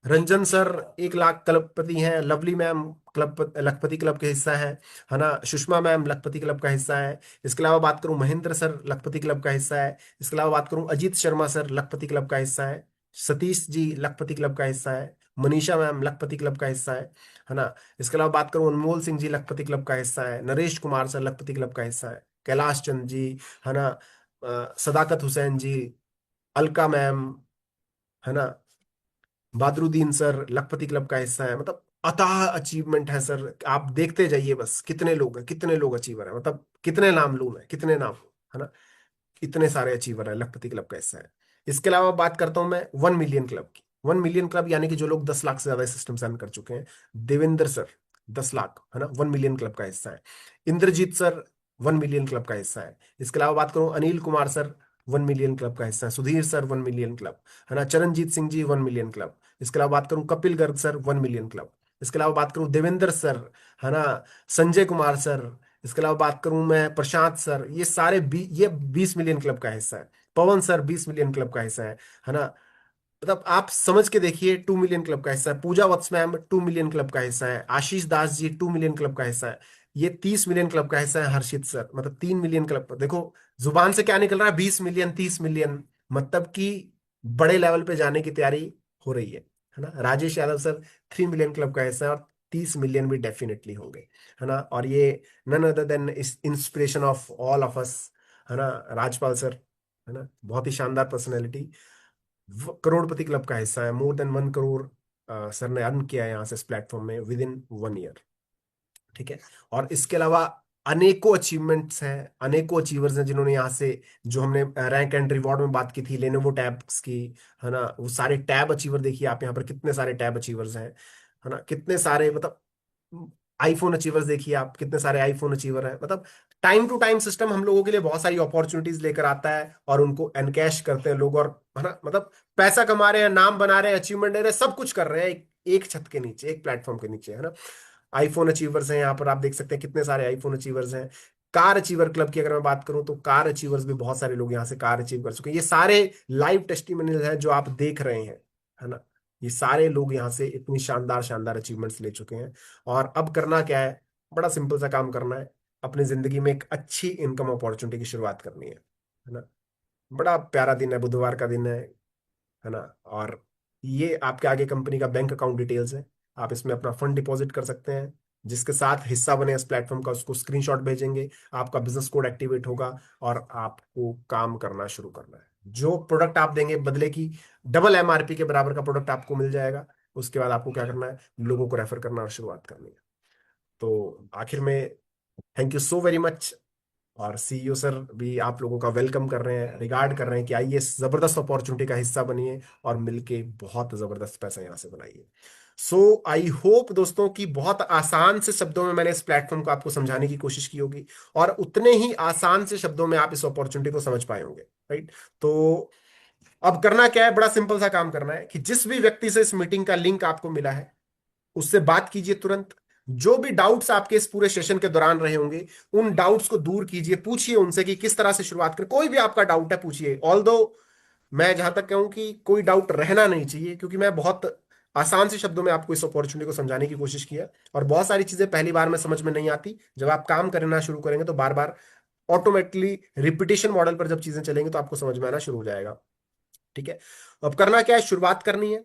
रंजन सर 1 लाख क्लबपति हैं। लवली मैम क्लब लखपति क्लब के हिस्सा है ना। सुषमा मैम लखपति क्लब का हिस्सा है। इसके अलावा बात करूं महेंद्र सर लखपति क्लब का हिस्सा है। इसके अलावा बात करूं अजीत शर्मा सर लखपति क्लब का हिस्सा है। सतीश जी लखपति क्लब का हिस्सा है। मनीषा मैम लखपति क्लब का हिस्सा है ना। इसके अलावा बात करूं अनमोल सिंह जी लखपति क्लब का हिस्सा है। नरेश कुमार सर लखपति क्लब का हिस्सा है। कैलाश चंद जी, है ना, सदाकत हुसैन जी, अलका मैम, है ना, बदरुद्दीन सर लखपति क्लब का हिस्सा है। मतलब अथाह अचीवमेंट है सर, आप देखते जाइए बस कितने लोग हैं, कितने लोग अचीवर हैं, मतलब कितने नाम लूं मैं, कितने नाम, है ना। इतने सारे अचीवर है, लखपति क्लब का हिस्सा है। इसके अलावा बात करता हूं मैं 1 मिलियन क्लब की। 1 मिलियन क्लब यानी कि जो लोग 10 लाख से ज्यादा सिस्टम से अर्न कर चुके हैं। देवेंद्र सर 10 लाख, है ना, 1 मिलियन क्लब का हिस्सा है। इंद्रजीत सर 1 मिलियन क्लब का हिस्सा है। इसके अलावा बात करूं Anil Kumar sir 1 million club का हिस्सा है। सुधीर सर 1 मिलियन क्लब, है ना। Charanjit Singh ji 1 million club. इसके अलावा बात करूं Kapil Garg sir 1 million club. इसके अलावा बात करूं देवेंद्र सर, है ना, संजय कुमार सर। इसके अलावा बात करूं मैं प्रशांत सर, ये सारे ये 20 मिलियन क्लब का हिस्सा है। पवन सर 20 मिलियन क्लब का हिस्सा है ना। मतलब आप समझ के देखिए, 2 मिलियन क्लब का हिस्सा है। पूजा वत्स मैम 2 मिलियन क्लब का हिस्सा है। आशीष दास जी 2 मिलियन क्लब का हिस्सा है। ये 30 मिलियन क्लब का हिस्सा है। हर्षित सर मतलब 3 मिलियन क्लब। देखो जुबान से क्या निकल रहा है, 20 मिलियन, 30 मिलियन, मतलब कि बड़े लेवल पे जाने की तैयारी हो रही है ना। Rajesh Yadav sir 3 million club का हिस्सा है, और 30 मिलियन भी डेफिनेटली होंगे, है ना। और ये none other than inspiration of all of us, है ना, राजपाल सर, है ना, बहुत ही शानदार पर्सनैलिटी। करोड़पति क्लब का हिस्सा है। मोर देन 1 करोड़ सर ने अर्न किया है यहाँ से इस प्लेटफॉर्म में विद इन 1 ईयर। ठीक है। और इसके अलावा अनेकों अचीवमेंट्स हैं, अनेकों अचीवर्स हैं जिन्होंने यहाँ से, जो हमने रैंक एंड रिवॉर्ड में बात की थी लेनोवो टैब्स की, है ना, वो सारे टैब अचीवर देखिए आप यहाँ पर, कितने सारे टैब अचीवर्स हैं, है ना, कितने सारे, मतलब आईफोन अचीवर्स देखिए आप, कितने सारे आईफोन अचीवर हैं। मतलब टाइम टू टाइम सिस्टम हम लोगों के लिए बहुत सारी अपॉर्चुनिटीज लेकर आता है, और उनको एनकैश करते हैं लोग, और है ना, मतलब पैसा कमा रहे हैं, नाम बना रहे हैं, अचीवमेंट ले रहे हैं, सब कुछ कर रहे हैं एक छत के नीचे, एक प्लेटफॉर्म के नीचे, है ना। आईफोन अचीवर्स हैं यहाँ पर, आप देख सकते हैं कितने सारे आईफोन अचीवर्स हैं। कार अचीवर क्लब की अगर मैं बात करूं तो कार अचीवर्स भी बहुत सारे लोग यहाँ से कार अचीव कर चुके हैं। ये सारे लाइव टेस्टिमोनियल हैं जो आप देख रहे हैं, है ना। ये सारे लोग यहाँ से इतनी शानदार शानदार अचीवमेंट्स ले चुके हैं। और अब करना क्या है, बड़ा सिंपल सा काम करना है, अपनी जिंदगी में एक अच्छी इनकम अपॉर्चुनिटी की शुरुआत करनी है ना। बड़ा प्यारा दिन है, बुधवार का दिन है ना। और ये आपके आगे कंपनी का बैंक अकाउंट डिटेल्स है, आप इसमें अपना फंड डिपॉजिट कर सकते हैं। जिसके साथ हिस्सा बने इस प्लेटफॉर्म का उसको स्क्रीनशॉट भेजेंगे, आपका बिजनेस कोड एक्टिवेट होगा, और आपको काम करना शुरू करना है। जो प्रोडक्ट आप देंगे बदले की डबल एमआरपी के बराबर का प्रोडक्ट आपको मिल जाएगा। उसके बाद आपको क्या करना है, लोगों को रेफर करना और शुरुआत करनी है। तो आखिर में thank you so very much. और सीईओ सर भी आप लोगों का वेलकम कर रहे हैं, रिगार्ड कर रहे हैं कि आइए इस जबरदस्त अपॉर्चुनिटी का हिस्सा बनिए, और मिलके बहुत जबरदस्त पैसा यहां से बनाइए। सो आई होप दोस्तों कि बहुत आसान से शब्दों में मैंने इस प्लेटफॉर्म को आपको समझाने की कोशिश की होगी, और उतने ही आसान से शब्दों में आप इस अपॉर्चुनिटी को समझ पाए होंगे, राइट। तो अब करना क्या है, बड़ा सिंपल सा काम करना है कि जिस भी व्यक्ति से इस मीटिंग का लिंक आपको मिला है उससे बात कीजिए तुरंत। जो भी डाउट्स आपके इस पूरे सेशन के दौरान रहे होंगे, उन डाउट्स को दूर कीजिए, पूछिए उनसे कि किस तरह से शुरुआत करें। कोई भी आपका डाउट है पूछिए, ऑल्दो मैं जहां तक कहूं कि कोई डाउट रहना नहीं चाहिए, क्योंकि मैं बहुत आसान से शब्दों में आपको इस अपॉर्चुनिटी को समझाने की कोशिश किया। और बहुत सारी चीजें पहली बार में समझ में नहीं आती, जब आप काम करना शुरू करेंगे तो बार बार ऑटोमेटिकली रिपीटेशन मॉडल पर जब चीजें चलेंगी तो आपको समझ में आना शुरू हो जाएगा। ठीक है। अब करना क्या है, शुरुआत करनी है।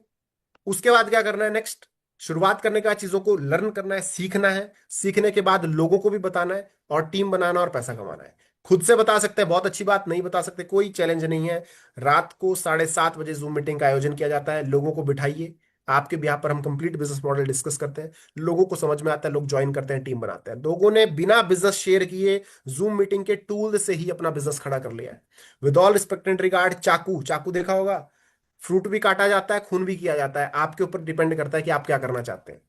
उसके बाद क्या करना है, नेक्स्ट शुरुआत करने के बाद चीजों को लर्न करना है, सीखना है। सीखने के बाद लोगों को भी बताना है, और टीम बनाना और पैसा कमाना है। खुद से बता सकते हैं, बहुत अच्छी बात, नहीं बता सकते कोई चैलेंज नहीं है। रात को 7:30 बजे जूम मीटिंग का आयोजन किया जाता है, लोगों को बिठाइए, आपके बिहार पर हम कंप्लीट बिजनेस मॉडल डिस्कस करते हैं, लोगों को समझ में आता है, लोग ज्वाइन करते हैं, टीम बनाते हैं। लोगों ने बिना बिजनेस शेयर किए जूम मीटिंग के टूल से ही अपना बिजनेस खड़ा कर लिया है। With all respect and regard, चाकू चाकू देखा होगा, फ्रूट भी काटा जाता है, खून भी किया जाता है, आपके ऊपर डिपेंड करता है कि आप क्या करना चाहते हैं।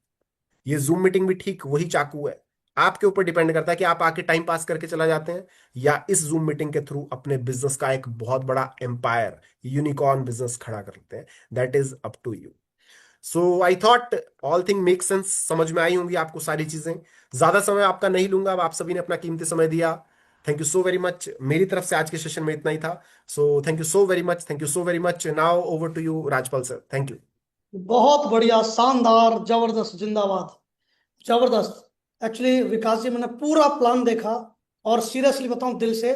ये जूम मीटिंग भी ठीक वही चाकू है, आपके ऊपर डिपेंड करता है कि आप आके टाइम पास करके चला जाते हैं, या इस जूम मीटिंग के थ्रू अपने बिजनेस का एक बहुत बड़ा एम्पायर, यूनिकॉर्न बिजनेस खड़ा करते हैं। That is up to you. So I thought all thing make sense, समझ में आई होंगी आपको सारी चीजें। ज्यादा समय आपका नहीं लूंगा, अब आप सभी ने अपना कीमती समय दिया। Thank you so very much. मेरी तरफ से आज के सेशन में इतना ही था। So thank you so very much, thank you so very much. Now over to you Rajpal sir, thank you. बहुत बढ़िया, शानदार, जबरदस्त, जिंदाबाद, जबरदस्त। एक्चुअली विकास जी, मैंने पूरा प्लान देखा और सीरियसली बताऊं दिल से,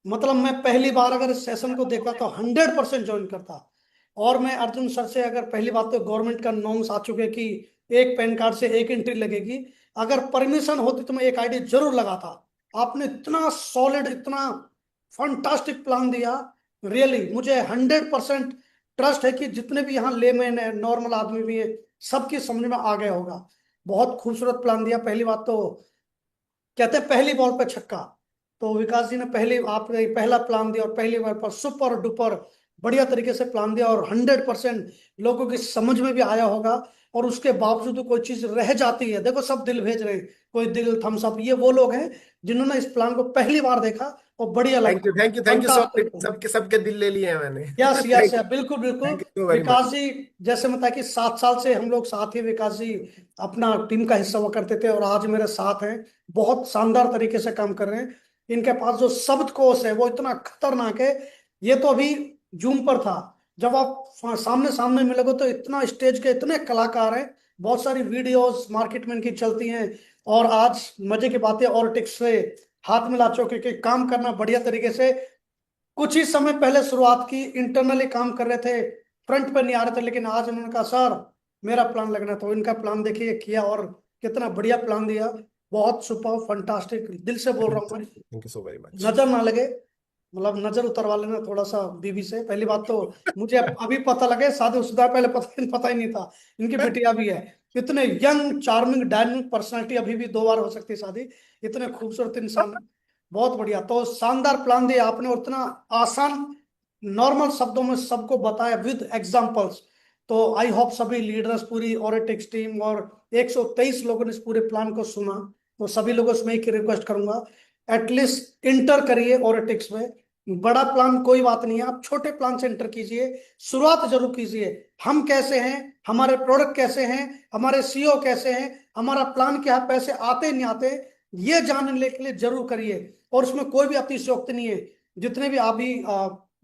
मतलब मैं पहली बार अगर इस सेशन को देखा तो 100% ज्वाइन करता। और मैं अर्जुन सर से, अगर पहली बात तो गवर्नमेंट का नॉर्म्स आ चुके कि एक पैन कार्ड से एक एंट्री लगेगी, अगर परमिशन होती तो मैं एक आईडी जरूर लगाता। आपने इतना सॉलिड, इतना फंटास्टिक प्लान दिया, रियली मुझे 100% ट्रस्ट है कि जितने भी यहाँ लेमैन है, नॉर्मल आदमी भी है, सबकी समझ में आ गया होगा। बहुत खूबसूरत प्लान दिया। पहली बात तो कहते हैं पहली बॉल पे छक्का, तो विकास जी ने पहले आपने पहला प्लान दिया और पहली बार पर सुपर डुपर बढ़िया तरीके से प्लान दिया, और 100% लोगों की समझ में भी आया होगा। और उसके बावजूद कोई चीज रह जाती है, देखो सब दिल भेज रहे हैं, कोई दिल थम्स अप, ये वो लोग हैं जिन्होंने इस प्लान को पहली बार देखा और बढ़िया थैंक लगा। You, thank you, thank you so much. Fantastic. सबके सबके दिल ले लिए हैं मैंने। यस यस थैंक यस, बिल्कुल बिल्कुल। Thank you so very much. Vikas ji, जैसे मैं था कि 7 साल से हम लोग साथ ही, विकास जी अपना टीम का हिस्सा हुआ करते थे और आज मेरे साथ हैं, बहुत शानदार तरीके से काम कर रहे हैं। इनके पास जो शब्दकोश है वो इतना खतरनाक है। ये तो अभी जूम पर था, जब आप सामने सामने मिलोगे तो इतना स्टेज के इतने कलाकार हैं, बहुत सारी वीडियोस मार्केट में इनकी चलती हैं। और आज मजे की बात है, और टिक्स से हाथ मिला चुके के काम करना बढ़िया तरीके से। कुछ ही समय पहले शुरुआत की, इंटरनली काम कर रहे थे, फ्रंट पे नहीं आ रहे थे, लेकिन आज उन्होंने कहा सर मेरा प्लान लगना, तो इनका प्लान देखिए किया और कितना बढ़िया प्लान दिया। बहुत सुपर फंटास्टिक, दिल से बोल रहा हूँ मैं, thank you so very much. नजर ना लगे, मतलब नजर उतरवा लेना थोड़ा सा बीवी से। पहली बात तो मुझे अभी पता लगे, शादीशुदा पहले पता ही नहीं था इनकी बिटिया भी है। इतने यंग चार्मिंग डायनामिक पर्सनालिटी, अभी भी 2 बार हो सकती है शादी, इतने खूबसूरत इंसान। बहुत बढ़िया, तो शानदार प्लान दिया आपने, और इतना आसान नॉर्मल शब्दों में सबको बताया विद एग्जांपल्स। तो आई होप सभी लीडर्स, पूरी ऑरेटिक्स टीम और 123 लोगों ने इस पूरे प्लान को सुना। तो सभी लोगों से मैं एक रिक्वेस्ट करूंगा, एटलीस्ट इंटर करिए ऑरेटिक्स में। बड़ा प्लान कोई बात नहीं है, आप छोटे प्लान से इंटर कीजिए, शुरुआत जरूर कीजिए। हम कैसे हैं, हमारे प्रोडक्ट कैसे हैं, हमारे सीईओ कैसे हैं, हमारा प्लान क्या है, पैसे आते नहीं आते, ये जानने के लिए जरूर करिए। और उसमें कोई भी अतिशयोक्ति नहीं है। जितने भी अभी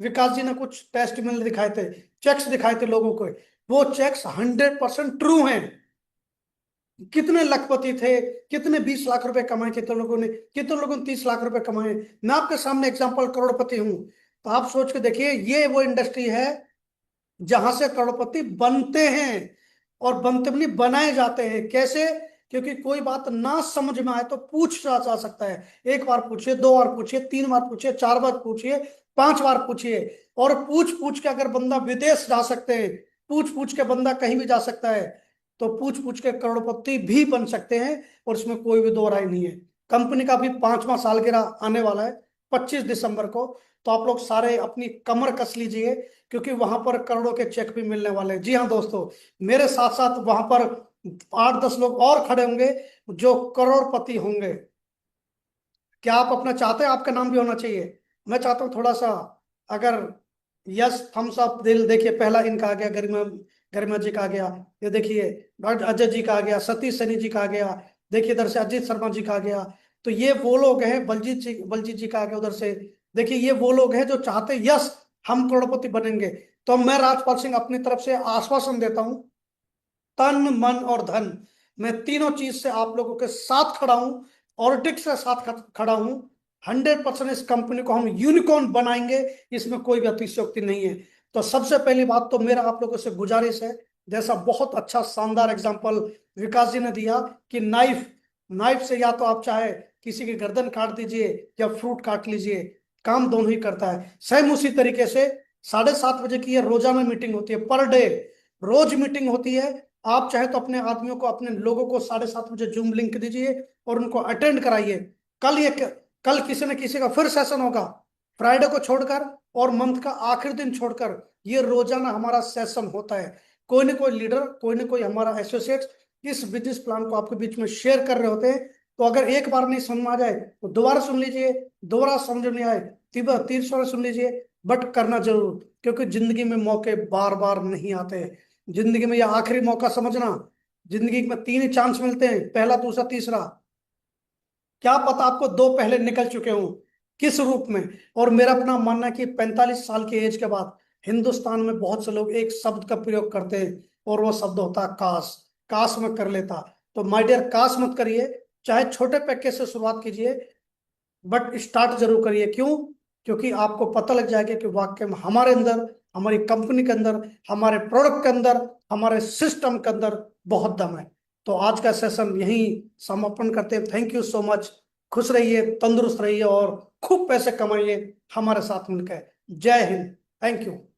विकास जी ने कुछ टेस्टिमोनियल दिखाए थे, चेक्स दिखाए थे लोगों को, वो चेक्स 100% ट्रू हैं। कितने लखपति थे, कितने 20 लाख रुपए कमाए, कितने लोगों ने 30 लाख रुपए कमाए। मैं आपके सामने एग्जांपल करोड़पति हूं। तो आप सोच के देखिए, ये वो इंडस्ट्री है जहां से करोड़पति बनते हैं, और बनते भी नहीं, बनाए जाते हैं। कैसे? क्योंकि कोई बात ना समझ में आए तो पूछा जा सकता है। एक बार पूछिए, 2 बार पूछिए, 3 बार पूछिए, 4 बार पूछिए, 5 बार पूछिए। और पूछ पूछ के अगर बंदा विदेश जा सकते हैं, पूछ पूछ के बंदा कहीं भी जा सकता है, तो पूछ पूछ के करोड़पति भी बन सकते हैं। और इसमें कोई भी दो राय नहीं है। कंपनी का भी 5वां सालगिरह आने वाला है 25 दिसंबर को। तो आप लोग सारे अपनी कमर कस लीजिए, क्योंकि वहां पर करोड़ों के चेक भी मिलने वाले हैं। जी हाँ दोस्तों, मेरे साथ साथ वहां पर 8-10 लोग और खड़े होंगे जो करोड़पति होंगे। क्या आप अपना चाहते हैं आपका नाम भी होना चाहिए? मैं चाहता हूँ थोड़ा सा, अगर यस थम्स अप दिल, देखिए पहला इनका आ गया, गरिमा गरिमा जी का आ गया, ये देखिए डॉक्टर अजय जी का आ गया, सतीश सैनी जी का आ गया, देखिए इधर से अजीत शर्मा जी का आ गया। तो ये वो लोग हैं, बलजीत जी का आ गया उधर से। देखिए ये वो लोग हैं जो चाहते हैं यस हम करोड़पति बनेंगे। तो मैं राजपाल सिंह अपनी तरफ से आश्वासन देता हूं, तन मन और धन, मैं तीनों चीज से आप लोगों के साथ खड़ा हूं, ऑर्टिक्स के साथ खड़ा हूं। 100% इस कंपनी को हम यूनिकॉर्न बनाएंगे, इसमें कोई भी अतिशयोक्ति नहीं है। तो सबसे पहली बात तो मेरा आप लोगों से गुजारिश है, जैसा बहुत अच्छा शानदार एग्जांपल विकास जी ने दिया कि नाइफ नाइफ से या तो आप चाहे किसी की गर्दन काट दीजिए या फ्रूट काट लीजिए, काम दोनों ही करता है। सेम उसी तरीके से 7:30 बजे की ये रोजाना मीटिंग होती है, पर डे रोज मीटिंग होती है। आप चाहे तो अपने आदमियों को, अपने लोगों को 7:30 बजे जूम लिंक दीजिए और उनको अटेंड कराइए। कल किसी न किसी का फिर सेशन होगा, फ्राइडे को छोड़कर और मंथ का आखिरी दिन छोड़कर ये रोजाना हमारा सेशन होता है। कोई ना कोई लीडर, कोई ना कोई हमारा एसोसिएट इस बिजनेस प्लान को आपके बीच में शेयर कर रहे होते हैं। तो अगर एक बार नहीं समझ में आ जाए तो दोबारा सुन लीजिए, दोबारा समझ में नहीं आए तीसरा सुन लीजिए, बट करना जरूर, क्योंकि जिंदगी में मौके बार बार नहीं आते। जिंदगी में यह आखिरी मौका समझना, जिंदगी में 3 ही चांस मिलते हैं, पहला, दूसरा, तीसरा। क्या पता आपको 2 पहले निकल चुके हों, किस रूप में। और मेरा अपना मानना है कि 45 साल की एज के बाद हिंदुस्तान में बहुत से लोग एक शब्द का प्रयोग करते हैं और वो शब्द होता है काश। काश मैं कर लेता। तो माय डियर, काश मत करिए, चाहे छोटे पैकेज से शुरुआत कीजिए, बट स्टार्ट जरूर करिए। क्यों? क्योंकि आपको पता लग जाएगा कि वाकई में हमारे अंदर, हमारी कंपनी के अंदर, हमारे प्रोडक्ट के अंदर, हमारे सिस्टम के अंदर बहुत दम है। तो आज का सेशन यहीं समापन करते हैं। Thank you so much. खुश रहिए, तंदुरुस्त रहिए और खूब पैसे कमाइए हमारे साथ मिलकर। जय हिंद। Thank you.